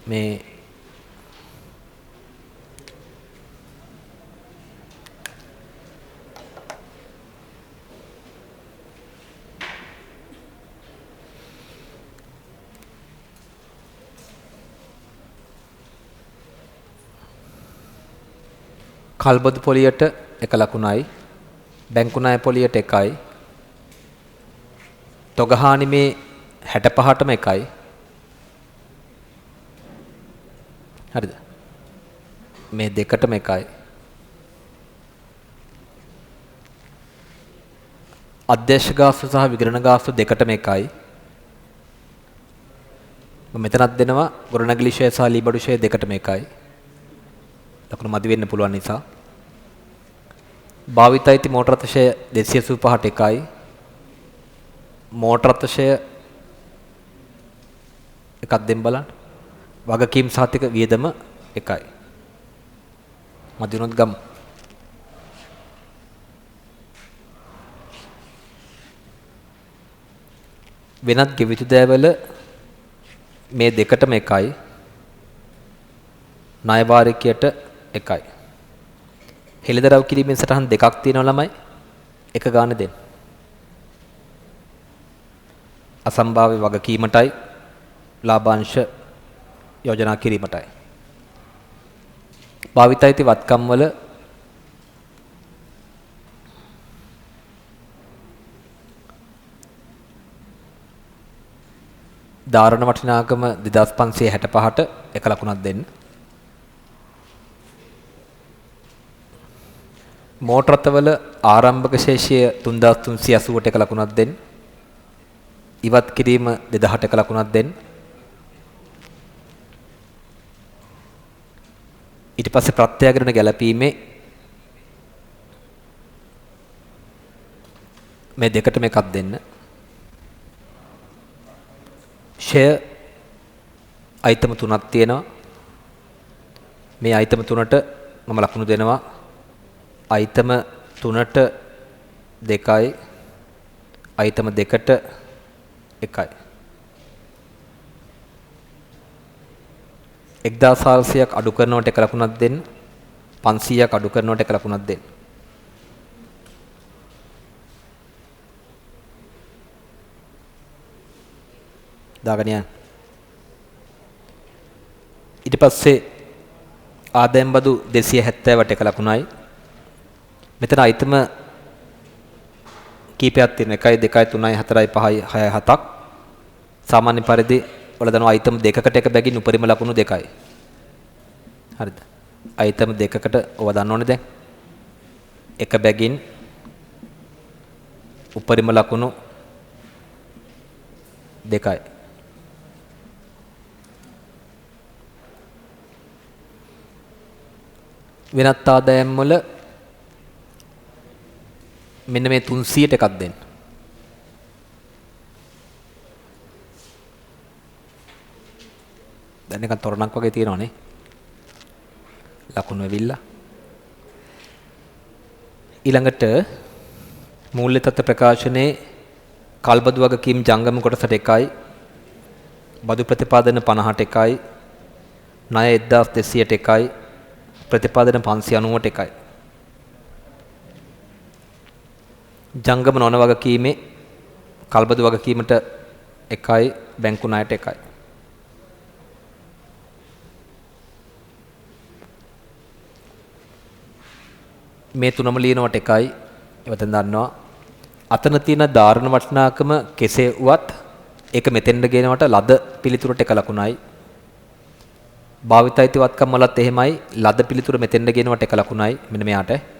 මේ කල්බදු පොලියට 1 ලකුණයි. බැංකු ණය පොලියට 1යි. තොගහානිමේ 65ටම 1යි. හරිද? මේ දෙකටම 1යි. අධ්‍යක්ෂ ගාස්තු සහ විගණන ගාස්තු දෙකටම 1යි. මම මෙතනත් දෙනවා ගොඩනැගිලි ෂෙයා සහ ලීබඩු ෂෙයා දෙකටම 1යි. ලකුණු මදි වෙන්න පුළුවන් නිසා. භාවිත අයිති මෝටර රථ ෂෙයා 285ට 1යි. මෝටර රථ ෂෙයා එකක් දෙන්න බලන්න. වගකීම් සහතික වියදම 1යි. මදි වුණොත් ගමු. වෙනත් ගෙවිතු දෑවල මේ දෙකටම 1යි. ණය වාරිකයට 1යි. හෙළිදරව් කිරීමෙන් සටහන් දෙකක් තියෙනවා ළමයි. එක ගාන දෙන්න. අසම්භාව්‍ය වගකීමටයි ලාභාංශ යෝජනා කිරීමටයි. භාවිත අයිති වත්කම් වල ධාරණ වටිනාකම 2565ට 1 ලකුණක් දෙන්න. මෝටර රථවල ආරම්භක ශේෂය 3380ට 1 ලකුණක් දෙන්න. ඉවත් කිරීම 2000ට 1 ලකුණක් දෙන්න. ඊට පස්සේ ප්‍රත්‍යයග්‍රහණ ගැලපීමේ මේ දෙකටම එකක් දෙන්න. ෂෙයා අයිටම 3ක් තියෙනවා. මේ අයිටම 3ට මම ලකුණු දෙනවා. අයිටම 3ට 2යි. අයිටම 2ට 1යි. 1400ක් අඩු කරනවට 1 ලකුණක් දෙන්න. 500ක් අඩු කරනවට 1 ලකුණක් දෙන්න. දාගෙන යන්න. ඊට පස්සේ ආදායම් බදු 270ට 1 ලකුණයි. මෙතන අයිටම කීපයක් තියෙනවා. 1යි 2යි 3යි 4යි 5යි 6යි 7ක්. සාමාන්‍ය පරිදි වල දනවා අයිටම දෙකකට එක බැගින් උපරිම ලකුණු 2යි. හරිද? අයිටම දෙකකට ඔවා දන්න ඕනේ දැන්. එක බැගින් උපරිම ලකුණු 2යි. වෙනත් ආදායම් වල මෙන්න මේ 300ට එකක් දෙන්න. දැන් එකක් තොරණක් වගේ තියෙනවනේ. ලකුණු වෙවිලා. ඊළඟට මූල්‍ය තත්ත්ව ප්‍රකාශනයේ කල්බදු වගකීම් ජංගම කොටසට 1යි. බදු ප්‍රතිපාදන 50ට 1යි. ණය 1200ට 1යි. ප්‍රතිපාදන 590ට 1යි. ජංගම නොවන වගකීමේ කල්බදු වගකීමට 1යි. බැංකු ණයට 1යි. මේ තුනම ලියනවට 1යි. එවතෙන් දන්නවා. අතන තියෙන ධාරණ වටිනාකම කෙසේ වුවත් ඒක මෙතෙන්ද ගේනවට ලද පිළිතුරට 1 ලකුණයි. භාවිතයිති වත්කම් වලත් එහෙමයි. ලද පිළිතුර මෙතෙන්ද ගේනවට 1 ලකුණයි. මෙන්න මෙයාට.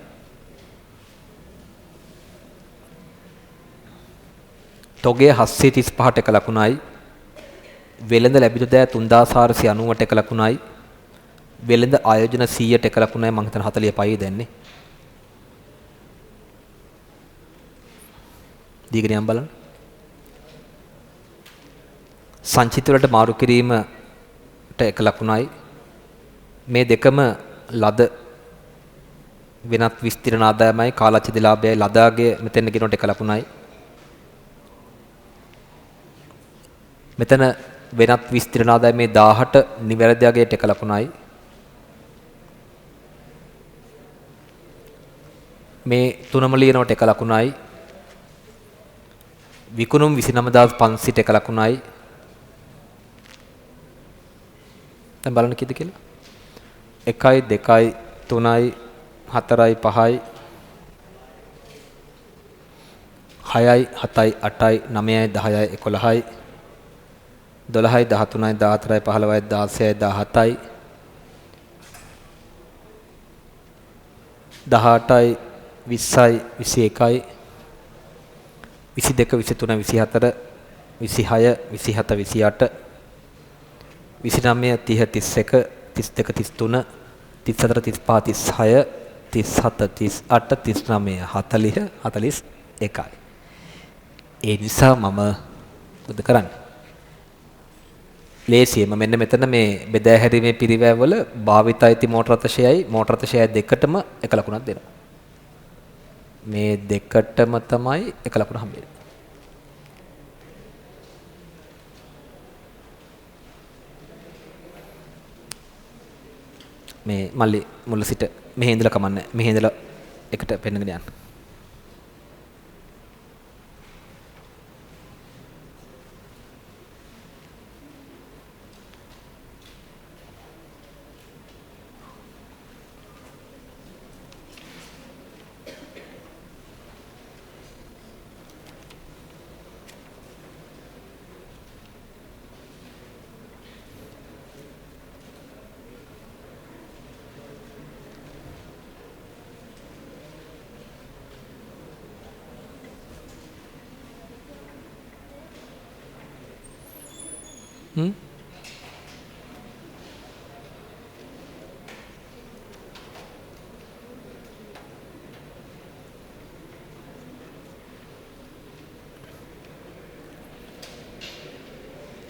තොගය 735ට 1 ලකුණයි. වෙළඳ ලැබිතු දෑ 3490ට 1 ලකුණයි. වෙළඳ ආයෝජන 100ට 1 ලකුණයි. මම හිතන 45යි දැන්නේ. දීගෙන යම් බලන්න. සංචිත වලට මාරු කිරීමට 1 ලකුණයි. මේ දෙකම ලද වෙනත් විස්තීර්ණ ආදායමයි කාලච්ඡේද ලාභයයි ලදාගේ මෙතෙන් ගෙනොට 1 ලකුණයි. මෙතන වෙනත් විස්තීර්ණ ආදායමේ 1000ට නිවැරදි අගයට 1 ලකුණයි. මේ තුනම ලියනවට 1 ලකුණයි. විකුණුම් 29500ට 1 ලකුණයි. දැන් බලන්න කීයද කියලා. 1යි 2යි 3යි 4යි 5යි 6යි 7යි 8යි 9යි 10යි 11යි 12යි 13යි 14යි 15යි 16යි 17යි 18යි 20යි 21යි 22 23 24 26 27 28 29 30 31 32 33 34 35 36 37 38 39 40 41යි. ඒ නිසා මම මොකද කරන්නේ? ලේසියෙම මෙන්න මෙතන මේ බෙදා හැරීමේ පිරිවැයවල භාවිත අයිති මෝටර රථ ෂෙයයි දෙකටම එක ලකුණක් දෙනවා. මේ දෙකටම තමයි එක ලකුණ හම්බෙන්නේ. මේ මල්ලි මුල සිට මෙහි ඉඳලා කමන්නේ. මෙහි ඉඳලා එකට පෙන්නගෙන යන්න.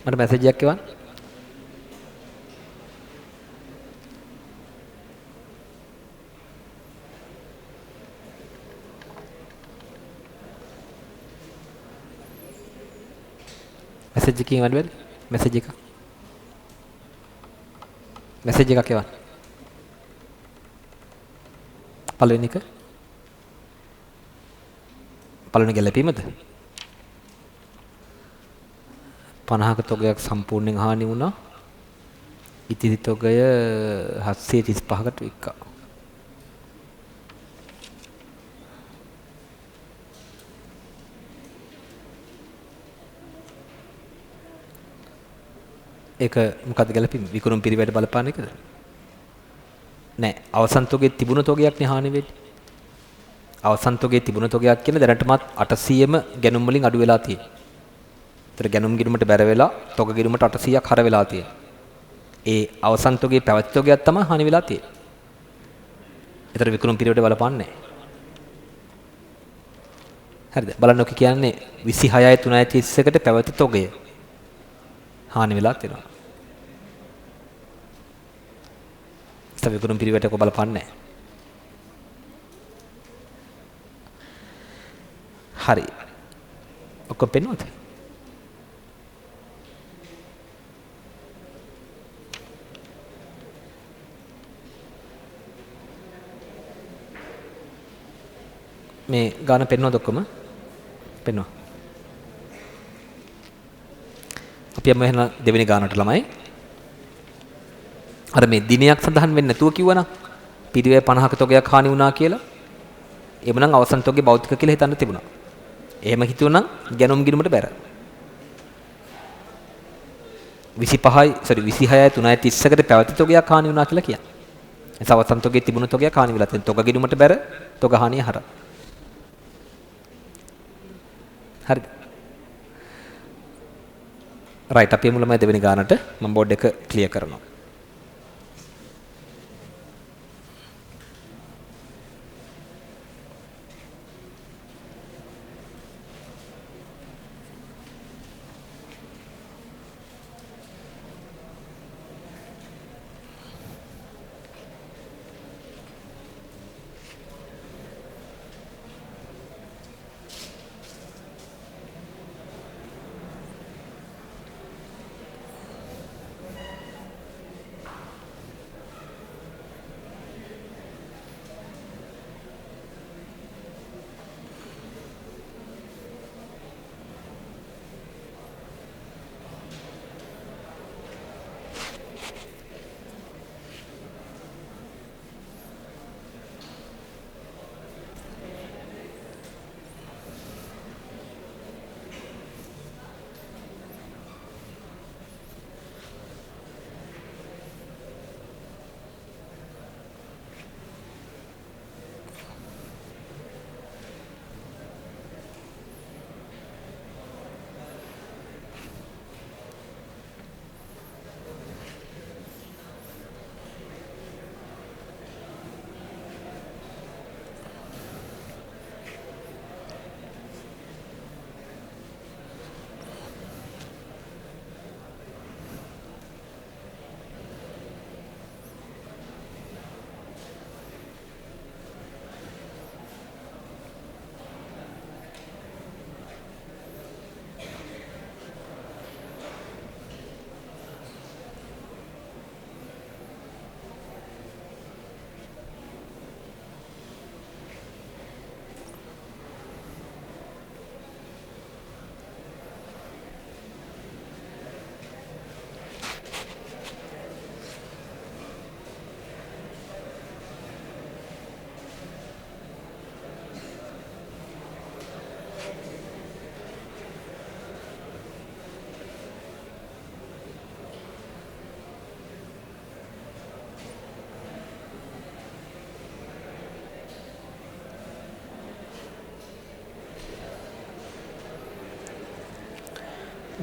මට මැසේජ් එකක් එවන්න. මැසේජ් එකකින් එවන්න බැරි? මැසේජ් එකක්. මැසේජ් එකක් එවන්න. පළවෙනි එක. පළවෙනි ගැලපීමද? 50ක තොගයක් සම්පූර්ණයෙන් හානි වුණා. ඉතිරි තොගය 735කට වික්කා. ඒක මොකද්ද ගැලපීම? විකුණුම් පිරිවැයට බලපාන එකද? නෑ. අවසන් තොගේ තිබුණ තොගයක් නේ හානි වෙන්නේ. අවසන් තොගේ තිබුණ තොගයක් කියන දැනටමත් 800ම ගැනුම් වලින් අඩු වෙලා තියෙනවා. ඒතර ගැනුම් ගිණුමට බැර වෙලා තොග ගිණුමට 800ක් හර වෙලා තියෙනවා. ඒ අවසන් තොගේ පැවති තොගයක් තමයි හානි වෙලා තියෙන්නේ. ඒතර විකුණුම් පිරිවැයට බලපාන්නේ නෑ. හරිද? බලන්න ඔක කියන්නේ 26යි 3යි 31කට පැවති තොගය හානි වෙලා තියෙනවා. ඒතර විකුණුම් පිරිවැයට ඔක බලපාන්නේ නෑ. හරි. ඔක්කොම පෙන්වන්නද? මේ ගාන පෙන්වන්නද ඔක්කොම? පෙන්වන්න. අපි යමු එහෙනම් දෙවෙනි ගානට ළමයි. අර මේ දිනයක් සඳහන් වෙන්නේ නැතුව කිව්වනම් පිරිවැය 50ක තොගයක් හානි වුණා කියලා. එhmenan අවසන් තොගේ භෞතික කියලා හිතන්න තිබුණා. එහෙම හිතුවනම් ගැනුම් ගිණුමට බැර. 26යි 3යි 30කට පැවති තොගයක් හානි වුණා කියලා කියන්නේ. එතකොට අවසන් තොගේ තිබුණු තොගයක් හානි වෙලා තියෙන තොග ගිණුමට බැර තොග හානිය හර. හරිද? රයිට් අපි මුලම දෙවෙනි ගානට මම බෝඩ් එක ක්ලියර් කරනවා.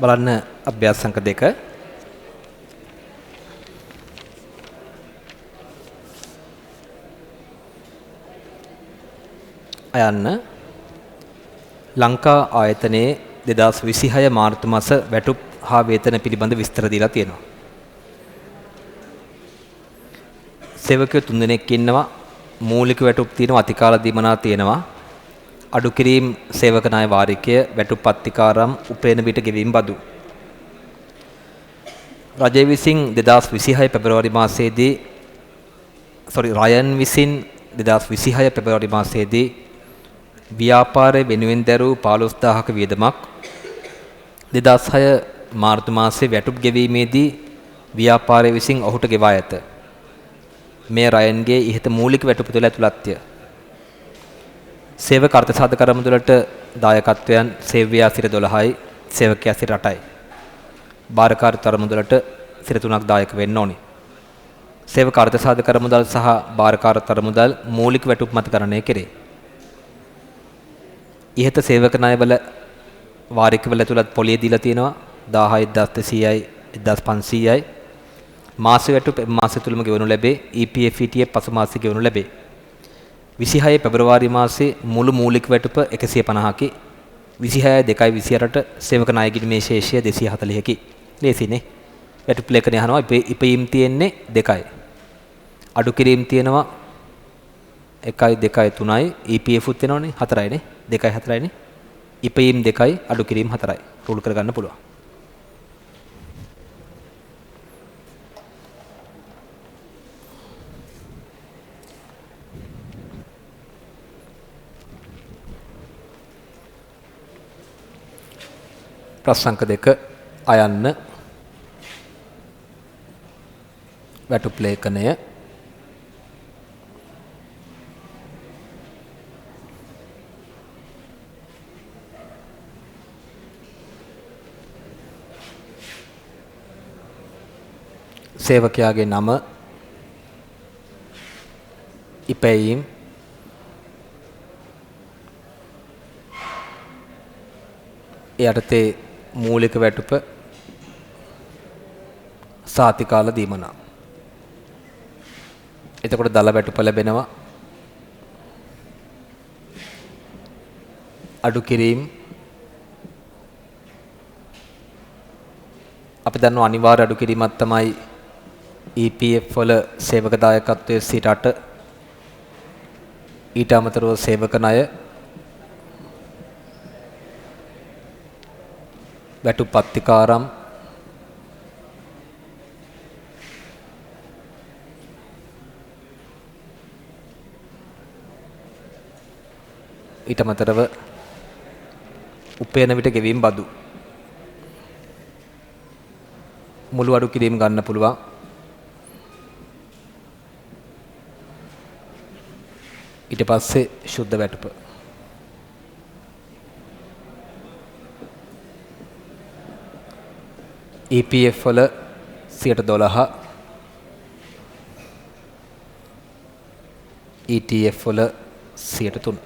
බලන්න අභ්‍යාස අංක 2 අයන්න ලංකා ආයතනයේ 2026 මාර්තු මාස වැටුප් හා වේතන පිළිබඳ විස්තර දීලා තියෙනවා. සේවකයෝ 3 දෙනෙක් ඉන්නවා. මූලික වැටුප් තියෙනවා, අතිකාල දීමනා තියෙනවා. අඩු කිරීම සේවක ණය වාරිකය, වැටුප් අත්තිකාරම්, උපයන විට ගෙවීම් බදු. රජය විසින් 2026 පෙබරවාරි මාසයේදී රයන් විසින් 2026 පෙබරවාරි මාසයේදී ව්‍යාපාරය වෙනුවෙන් දැරූ 15000ක වියදමක් 2006 මාර්තු මාසයේ වැටුප් ගෙවීමේදී ව්‍යාපාරය විසින් ඔහුට ගෙවා ඇත. මේ රයන්ගේ ඉහත මූලික වැටුප තුළ ඇතුළත්ය. සේවක අර්ථ සාධක අරමුදලට දායකත්වයන් සේව්‍යයා සිට 12යි, සේවකයා සිට 8යි. භාරකාරීත්ව අරමුදලට සිට 3ක් දායක වෙන්න ඕනි. සේවක අර්ථ සාධක අරමුදල් සහ භාරකාරීත්ව අරමුදල් මූලික වැටුප් මත ගණනය කෙරේ. ඉහත සේවක ණයවල වාරිකවල ඇතුළත් පොලිය දීලා තියෙනවා 10200යි 1500යි. මාස වැටුප මාසය තුලම ගෙවනු ලැබේ. EPF ETF පසු මාසෙ ගෙවනු ලැබේ. 26 පෙබරවාරි මාසයේ මුළු මූලික වැටුප 150කි. 26 2යි 28ට සේවක ණය ගිණීමේ ශේෂය 240කි. ලේසිනේ. වැටුප ලේඛනය අහනවා ඉපයීම් තියෙන්නේ 2යි. අඩු කිරීම තියෙනවා 1යි 2යි 3යි. EPF උත් වෙනවනේ 4යිනේ. 2යි 4යිනේ. ඉපයීම් 2යි අඩු කිරීම 4යි. රූල් කරගන්න පුළුවන්. ප්‍රශ්නංක 2 අයන්න වැටුප් ලේඛනය සේවකයාගේ නම ඉපැයීම් යටතේ මූලික වැටුප සාතිකාල දීමනා. එතකොට දල වැටුප ලැබෙනවා. අඩු කිරීම අපි දන්නවා අනිවාර්ය අඩු කිරීමක් තමයි EPF වල සේවක දායකත්වයේ 8%. ඊට අමතරව සේවක ණය වැටුප් අත්තිකාරම් ඊට අමතරව උපයන විට ගෙවීම් බදු මුළු අඩු කිරීම ගන්න පුළුවන්. ඊට පස්සේ ශුද්ධ වැටුප EPF වල 12%, ETF වල 3%.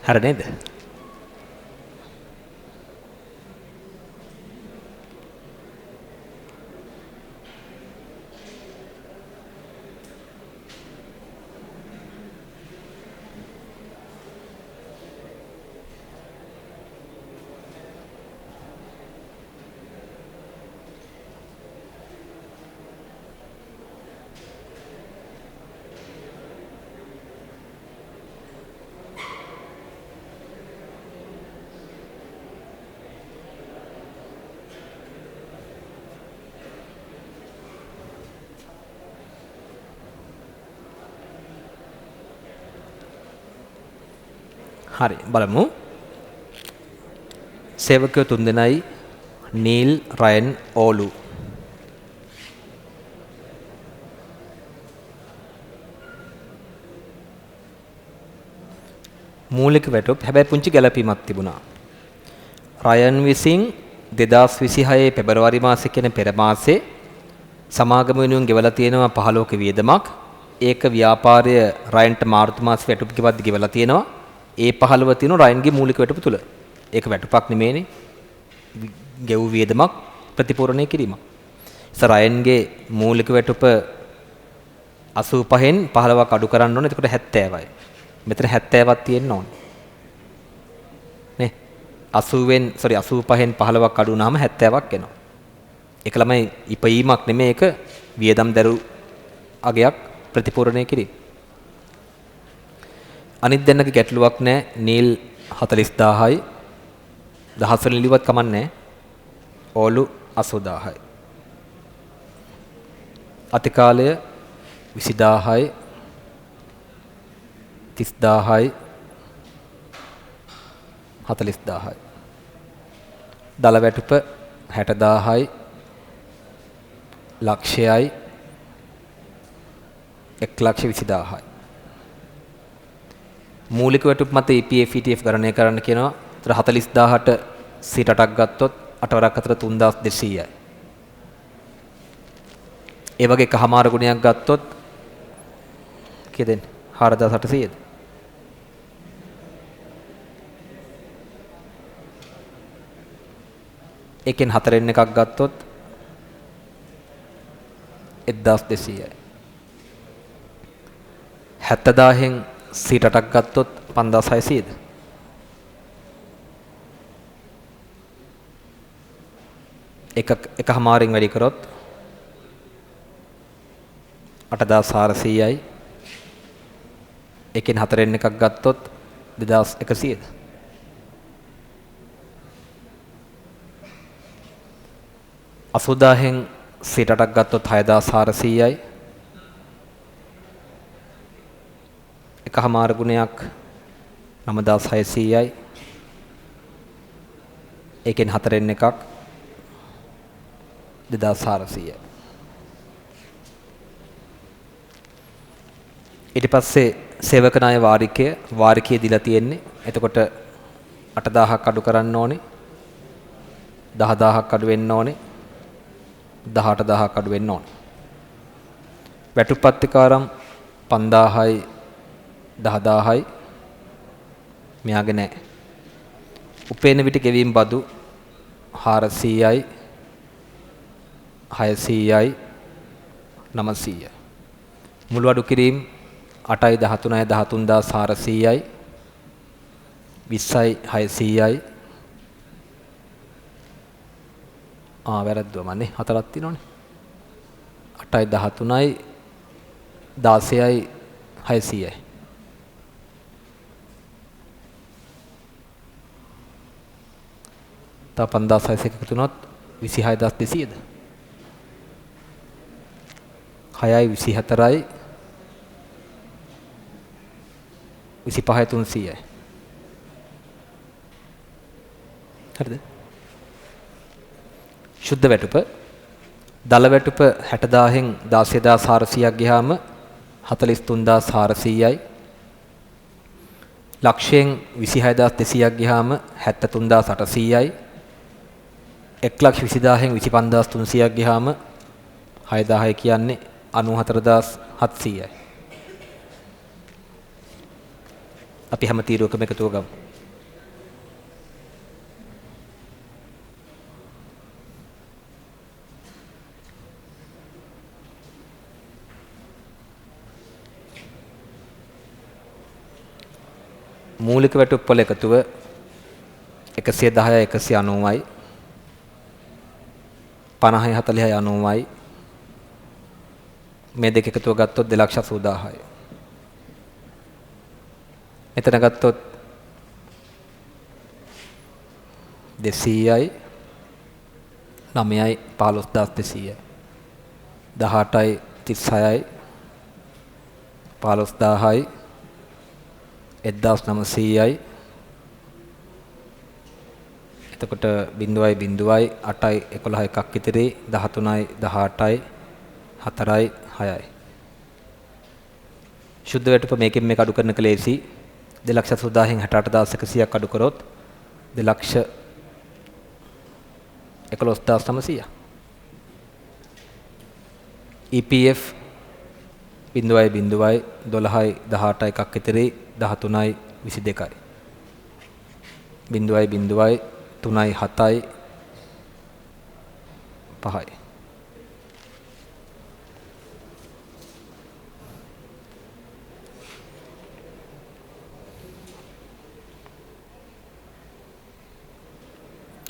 හරි නේද? හරි බලමු. සේවකයෝ 3 දෙනයි නීල්, රයන්, ඕලු. මූලික වැටුප් හැබැයි පුංචි ගැළපීමක් තිබුණා. රයන් විසින් 2026 පෙබරවාරි මාසයේ කියන පෙර මාසයේ සමාගම වෙනුවෙන් ගෙවලා තියෙනවා 15ක වියදමක්. ඒක ව්‍යාපාරය රයන්ට මාර්තු මාසයේ වැටුප් ගෙවද්දි ගෙවලා තියෙනවා. ඒ 15 තියෙන රයන්ගේ මූලික වැටුප තුල. ඒක වැටුපක් නෙමෙයිනේ. ගෙවු වියදමක් ප්‍රතිපූර්ණය කිරීමක්. රයන්ගේ මූලික වැටුප 85න් 15ක් අඩු කරන්න ඕනේ. එතකොට 70යි. මෙතන 70ක් තියෙන්න ඕනේ. නේ? 85න් 15ක් අඩු වුණාම 70ක් එනවා. ඒක ළමයි ඉපීමක් නෙමෙයි, ඒක වියදම් දරු අගයක් ප්‍රතිපූර්ණය කිරීම. අනිත් දෙන්නගේ ගැටලුවක් නැහැ. නීල් 40000යි. දහස්වල ලිව්වත් කමන්නේ. ඕලු 80000යි. අතිකාලය 20000යි 30000යි 40000යි. දල වැටුප 60000යි ලක්ෂයයි 1,20,000යි. මූලික වැටුප මත EPF ETF ගණනය කරන්න කියනවා. 40000ට 8ක් ගත්තොත් 8 වරක් අතර 3200යි. ඒ වගේ කහමාර ගුණයක් ගත්තොත් කීයද? 4800ද? එකෙන් 4න් එකක් ගත්තොත් 1200යි. 70000න් 8ක් ගත්තොත් 5600ද? එකමාරෙන් වැඩි කරොත් 8400යි. එකෙන් 4න් එකක් ගත්තොත් 2100ද? අසූදාහෙන් 8ක් ගත්තොත් 6400යි. එකමාර ගුණයක් 9600යි. එකෙන් 4න් එකක් 2400යි. ඊට පස්සේ සේවක ණය වාරිකය දීලා තියෙන්නේ. එතකොට 8000ක් අඩු කරන්න ඕනේ. 10000ක් අඩු වෙන්න ඕනේ. 18000ක් අඩු වෙන්න ඕනේ. වැටුප්පත්තිකාරම් 5000යි 10000යි මෙයාගේ නැහැ. උපේන විට ගෙවීම් බදු 400යි 600යි 900යි. මුළු අඩු කිරීම 8යි 13යි 13400යි 20යි 600යි. වැරද්දුවා මන්නේ 4ක් තියෙනවනේ. 8යි 13යි 16යි 600යි. තව 5600 එකතු වුණොත් 26200ද? 6යි 24යි 25යි 300යි. හරිද? ශුද්ධ වැටුප දල වැටුප 60000න් 16400ක් ගියාම 43400යි. ලක්ෂයෙන් 26200ක් ගියාම 73800යි. 1,20,000න් 25300ක් ගියාම 6000 කියන්නේ 94700යි. අපි හැම තීරුවකම එකතුව ගමු. මූලික වැටුප් වල එකතුව 110යි 190යි 50යි 40යි 90යි. මේ දෙක එකතුව ගත්තොත් 2,80,000යි. මෙතන ගත්තොත් 200යි 9යි 15200යි 18යි 36යි 15000යි 1900යි. එතකොට 0.0යි 8යි 11 එකක් ඉතිරි 13යි 18යි 4යි 6යි. ශුද්ධ වැටුප මේකෙන් මේක අඩු කරන කලේසි 2,80,000න් 68,100ක් අඩු කරොත් 2,11,900. EPF 0.12 එකක් ඉතිරි 13.22යි. 0.375යි.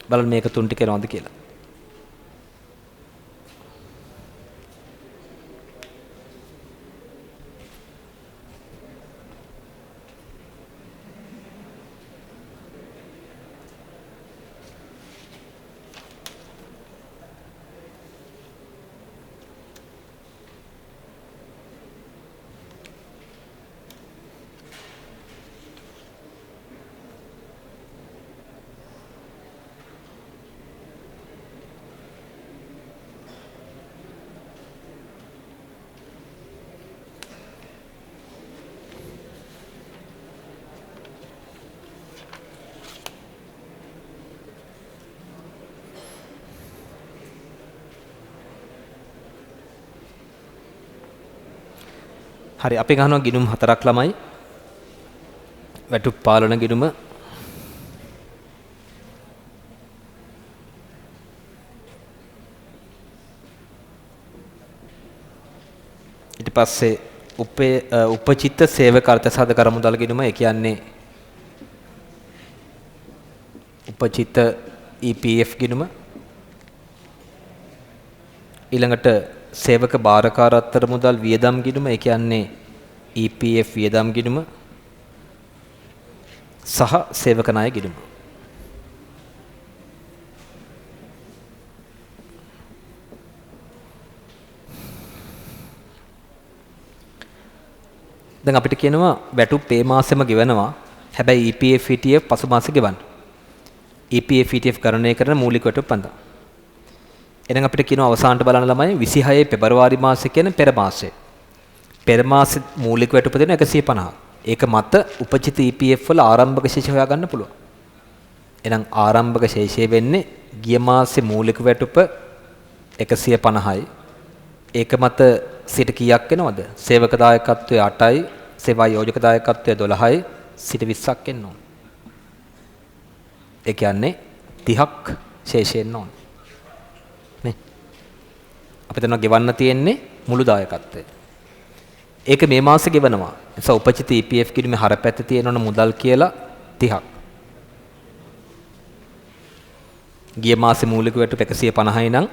බලන්න මේක තුන් ටික එනවද කියලා. හරි අපි ගන්නවා ගිණුම් 4ක් ළමයි. වැටුප් පාලන ගිණුම ඊට පස්සේ උපචිත්ත සේවක අර්ථ සාධක අරමුදල් ගිණුම ඒ කියන්නේ උපචිත්ත EPF ගිණුම ඊළඟට සේවක බාරකාර අත්තර මුදල් වියදම් ගිණුම ඒ කියන්නේ EPF වියදම් ගිණුම සහ සේවක ණය ගිණුම. දැන් අපිට කියනවා වැටුප් මේ මාසෙම ගෙවනවා. හැබැයි EPF ETF පසු මාසෙ ගෙවන්න. EPF ETF ගණනය කරන මූලික වැටුප් පන්දා. එහෙනම් අපිට කියනවා අවසානට බලන්න ළමයි 26 පෙබරවාරි මාසෙ කියන්නේ පෙර මාසෙ. පෙර මාසෙ මූලික වැටුප දෙන 150. ඒක මත උපචිත EPF වල ආරම්භක ශේෂය හොයා ගන්න පුළුවන්. එහෙනම් ආරම්භක ශේෂය වෙන්නේ ගිය මාසෙ මූලික වැටුප 150යි. ඒක මත සිට කීයක් එනවද? සේවක දායකත්වය 8යි, සේවා යෝජක දායකත්වය 12යි, සිට 20ක් එන්න ඕන. ඒ කියන්නේ 30ක් ශේෂය එන්න ඕන. නේ? අපිට නම් ගෙවන්න තියෙන්නේ මුළු දායකත්වය. ඒක මේ මාසෙ ගෙවනවා. නිසා උපචිත EPF කිරීමේ හරපැත්තේ තියෙනවන මුදල් කියලා 30ක්. ගිය මාසෙ මූලික වැටුප 150යි නම්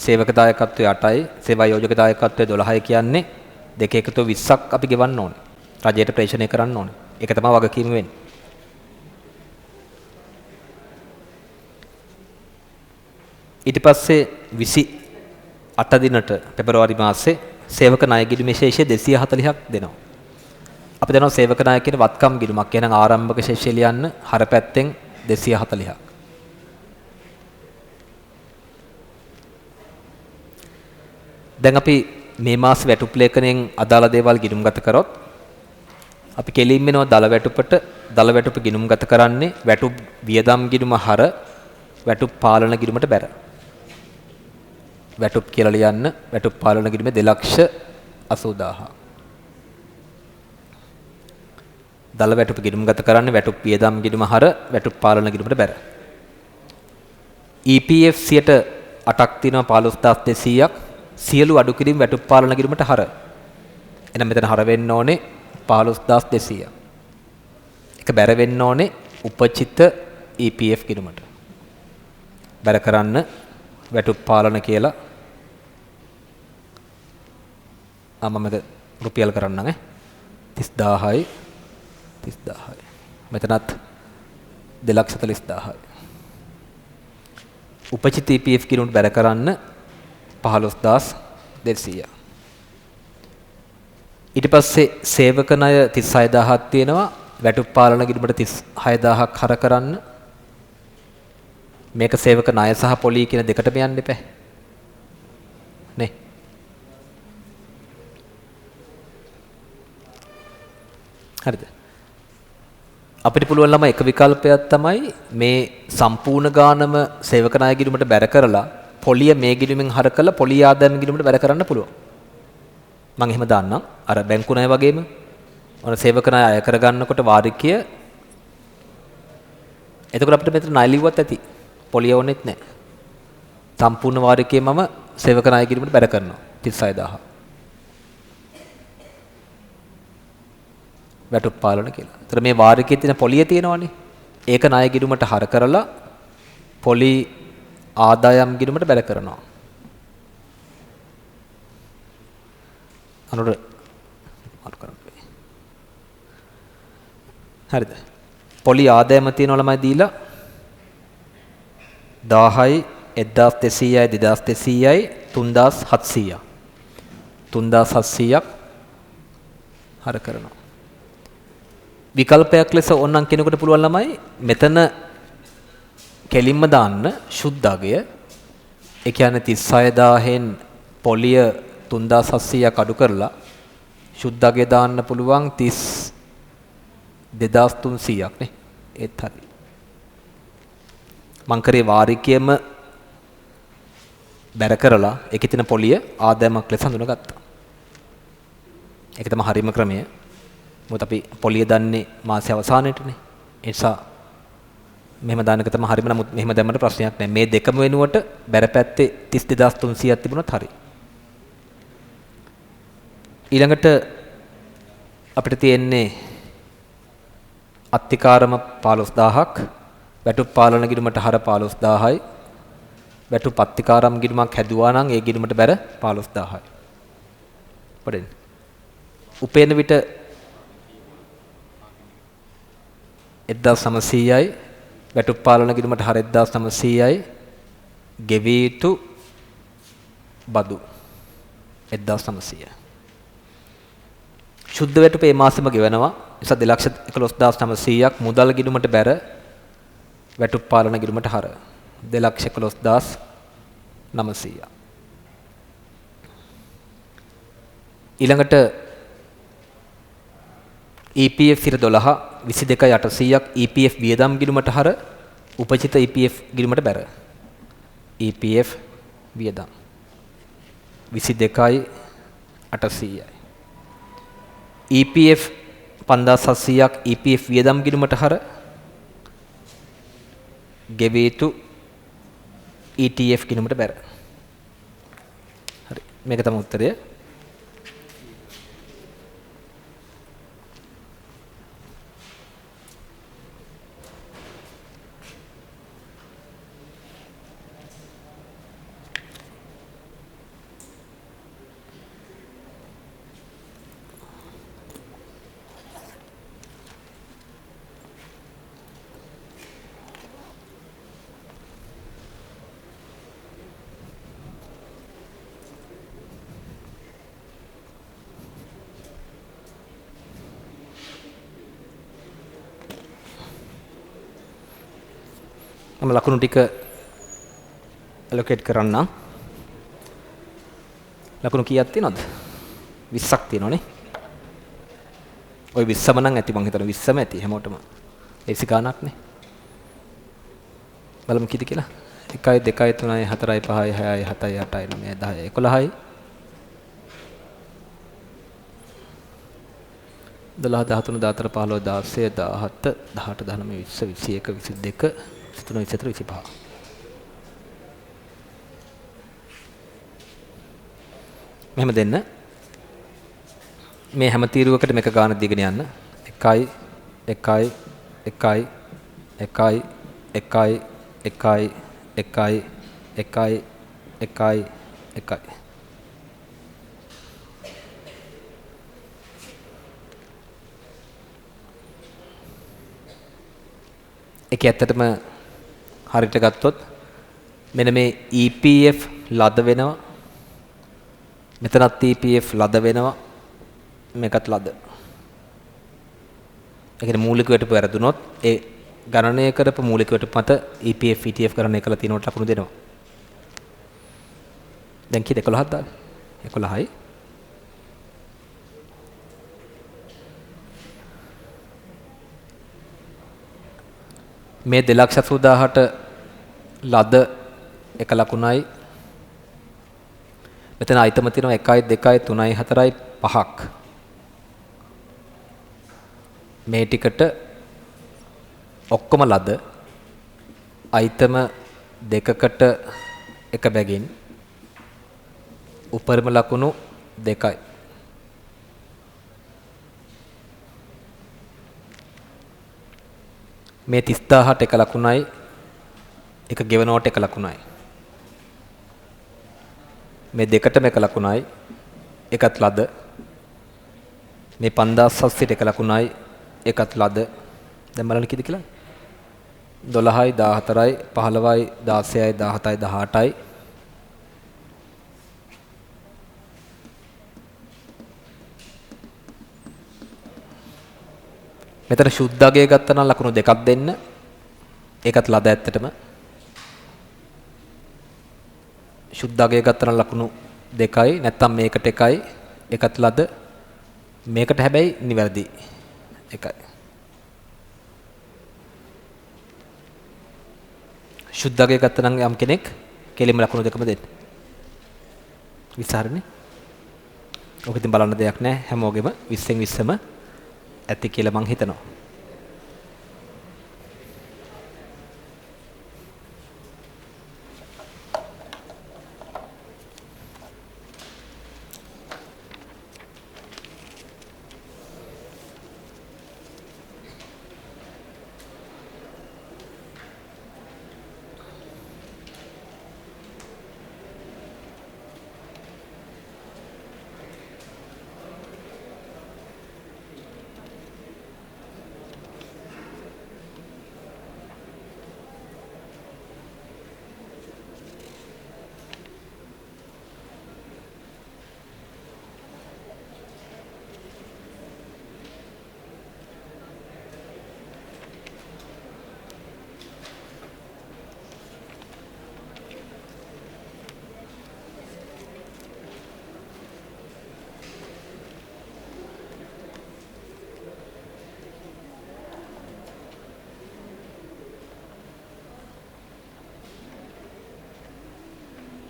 සේවක දායකත්වය 8යි, සේවා යෝජක දායකත්වය 12යි කියන්නේ දෙක එකතු 20ක් අපි ගෙවන්න ඕනේ. රජයට ප්‍රේෂණය කරන්න ඕනේ. ඒක තමයි වගකීම වෙන්නේ. ඊට පස්සේ 28 දිනට පෙබරවාරි මාසේ සේවක ණය ගිණුමේ ශේෂය 240ක් දෙනවා. අපි දන්නවා සේවක ණය කියන වත්කම් ගිණුමක්. එහෙනම් ආරම්භක ශේෂය ලියන්න හරපැත්තෙන් 240ක්. දැන් අපි මේ මාස වැටුප් ලේඛනයෙන් අදාළ දේවල් ගිණුම්ගත කරොත් අපි කෙලින්ම වෙනවා දල වැටුපට. දල වැටුප ගිණුම්ගත කරන්නේ වැටුප් වියදම් ගිණුම හර වැටුප් පාලන ගිණුමට බැර. වැටුප් කියලා ලියන්න වැටුප් පාලන ගිණුමේ 2,80,000. දල වැටුප ගිණුම්ගත කරන්නේ වැටුප් වියදම් ගිණුම හර වැටුප් පාලන ගිණුමට බැර. EPF 8ක් තියෙනවා 15,200ක්. සියලු අඩු කිරීම වැටුප් පාලන ගිණුමට හර. එහෙනම් මෙතන හර වෙන්න ඕනේ 15,200. ඒක බැර වෙන්න ඕනේ උපචිත EPF ගිණුමට. බැර කරන්න වැටුප් පාලන කියලා මම මෙතන රුපියල් කරන්නම් 30000යි 30000යි. මෙතනත් 2,40,000යි. උපචිත EPF ගිණුමට බැර කරන්න 15,200. ඊට පස්සේ සේවක ණය 36,000ක් තියෙනවා. වැටුප් පාලන ගිණුමට 36,000ක් හර කරන්න. මේක සේවක ණය සහ පොලී කියන දෙකටම යන්න එපා. නේ? හරිද? අපිට පුළුවන් ළම එක විකල්පයක් තමයි මේ සම්පූර්ණ ගානම සේවක ණය ගිණුමට බැර කරලා පොලිය මේ ගිණුමෙන් හර කරලා පොලිය ආදායම ගිණුමට බැර කරන්න පුළුවන්. මම එහෙම දාන්නම්. අර බැංකු ණය වගේම ඔන සේවක ණය අය කරගන්නකොට වාරිකය එතකොට අපිට මෙතන ණය ලිව්වත් ඇති. පොලිය ඕනෙත් නැහැ. සම්පූර්ණ වාරිකයේ මම සේවක ණය ගිණුමට බැර කරනවා 36000. වැටුප් පාලන කියලා. ඒතර මේ වාරිකයේ තියෙන පොලිය තියෙනවනේ. ඒක ණය ගිණුමට හර කරලා පොලි ආදායම් ගිණුමට බැර කරනවා. අනුර මාරු කරන්න. හරිද? පොලි ආදායම තියෙනවා ළමයි දීලා 1000යි 1200යි 2200යි 3700ක් 3700ක් හර කරනවා. විකල්පයක් ලෙස ඕනනම් කෙනෙකුට පුළුවන් ළමයි මෙතන කෙලින්ම දාන්න ශුද්ධ අගය. ඒ කියන්නේ 36000න් පොලිය 3700ක් අඩු කරලා ශුද්ධ අගය දාන්න පුළුවන් 2300ක් නේ. ඒත් හරි. මං කරේ වාරිකයේම බැර කරලා ඒකේ තියෙන පොලිය ආදායමක් ලෙස හඳුනාගත්තා. ඒක තමයි හරිම ක්‍රමය. මොකද අපි පොලිය දන්නේ මාසයේ අවසානයේටනේ. ඒ නිසා මෙහෙම දාන එක තමයි හරිම. නමුත් මෙහෙම දැම්මට ප්‍රශ්නයක් නැහැ. මේ දෙකම වෙනුවට බැර පැත්තේ 32300ක් තිබුණොත් හරි. ඊළඟට අපිට තියෙන්නේ අත්තිකාරම 15000ක්, වැටුප් පාලන ගිණුමට හර 15000යි. වැටුප් අත්තිකාරම් ගිණුමක් හැදුවා නම් ඒ ගිණුමට බැර 15000යි. පොඩෙන්. උපේන විට 1900යි, වැටුප් පාලන ගිණුමට හර 1900යි. ගෙවී යුතු බදු 1900යි. ශුද්ධ වැටුප මේ මාසෙම ගෙවනවා. නිසා 211900ක් මුදල් ගිණුමට බැර වැටුප් පාලන ගිණුමට හර 211900. ඊළඟට EPF ඉර 12 22800ක් EPF වියදම් ගිණුමට හර උපචිත EPF ගිණුමට බැර. EPF වියදම් 22800යි. EPF 5700ක් EPF වියදම් ගිණුමට හර ගෙවිය යුතු ETF ගිණුමට බැර. හරි. මේක තමයි උත්තරය. මම ලකුණු ටික allocate කරන්න. ලකුණු කීයක් තියෙනවද? 20ක් තියෙනවනේ. ওই 20ම නම් ඇති. මං හිතනවා 20ම ඇති හැමෝටම. ඒසි ගානක් නේ. බලමු කීයද කියලා. 1 2 3 4 5 6 7 8 9 10 11යි 12 13 14 15 16 17 18 19 20 21 22 23 24 25. මෙහෙම දෙන්න. මේ හැම තීරුවකට මේක ගාන දීගෙන යන්න. 1 1 1 1 1 1 1 1 1 1 ඒක ඇත්තටම හරියට ගත්තොත් මෙන්න මේ EPF ලද වෙනවා. මෙතනත් EPF ලද වෙනවා. මේකත් ලද. ඒ කියන්නේ මූලික වැටුප වැරදුනොත් ඒ ගණනය කරපු මූලික වැටුප මත EPF ETF ගණනය කරලා තියෙනවට ලකුණු දෙනවා. දැන් කීයද 11ක් දාන්න. 11යි. මේ 280000ට ලද එක ලකුණයි. මෙතන අයිතම තියෙනවා 1යි 2යි 3යි 4යි 5ක්. මේ ටිකට ඔක්කොම ලද අයිතම දෙකකට එක බැගින් උපරිම ලකුණු 2යි. මේ 30000ට එක ලකුණයි එක ගෙවනවට එක ලකුණයි. මේ දෙකටම එක ලකුණයි එකත් ලද. මේ 5700ට එක ලකුණයි එකත් ලද. දැන් බලන්න කීයද කියලා? 12යි 14යි 15යි 16යි 17යි 18යි. මෙතන සුද්ධාගය ගත්තා නම් ලකුණු දෙකක් දෙන්න. ඒකත් ලද ඇත්තටම. සුද්ධාගය ගත්තා නම් ලකුණු දෙකයි. නැත්තම් මේකට එකයි. ඒකත් ලද. මේකට හැබැයි නිවැරදි. එකයි. සුද්ධාගය ගත්තා නම් යම් කෙනෙක් කෙලින්ම ලකුණු දෙකම දෙන්න. විසරනේ. ඔක ඉතින් බලන්න දෙයක් නැහැ. හැමෝගෙම 20න් 20ම ඇති කියලා මං හිතනවා.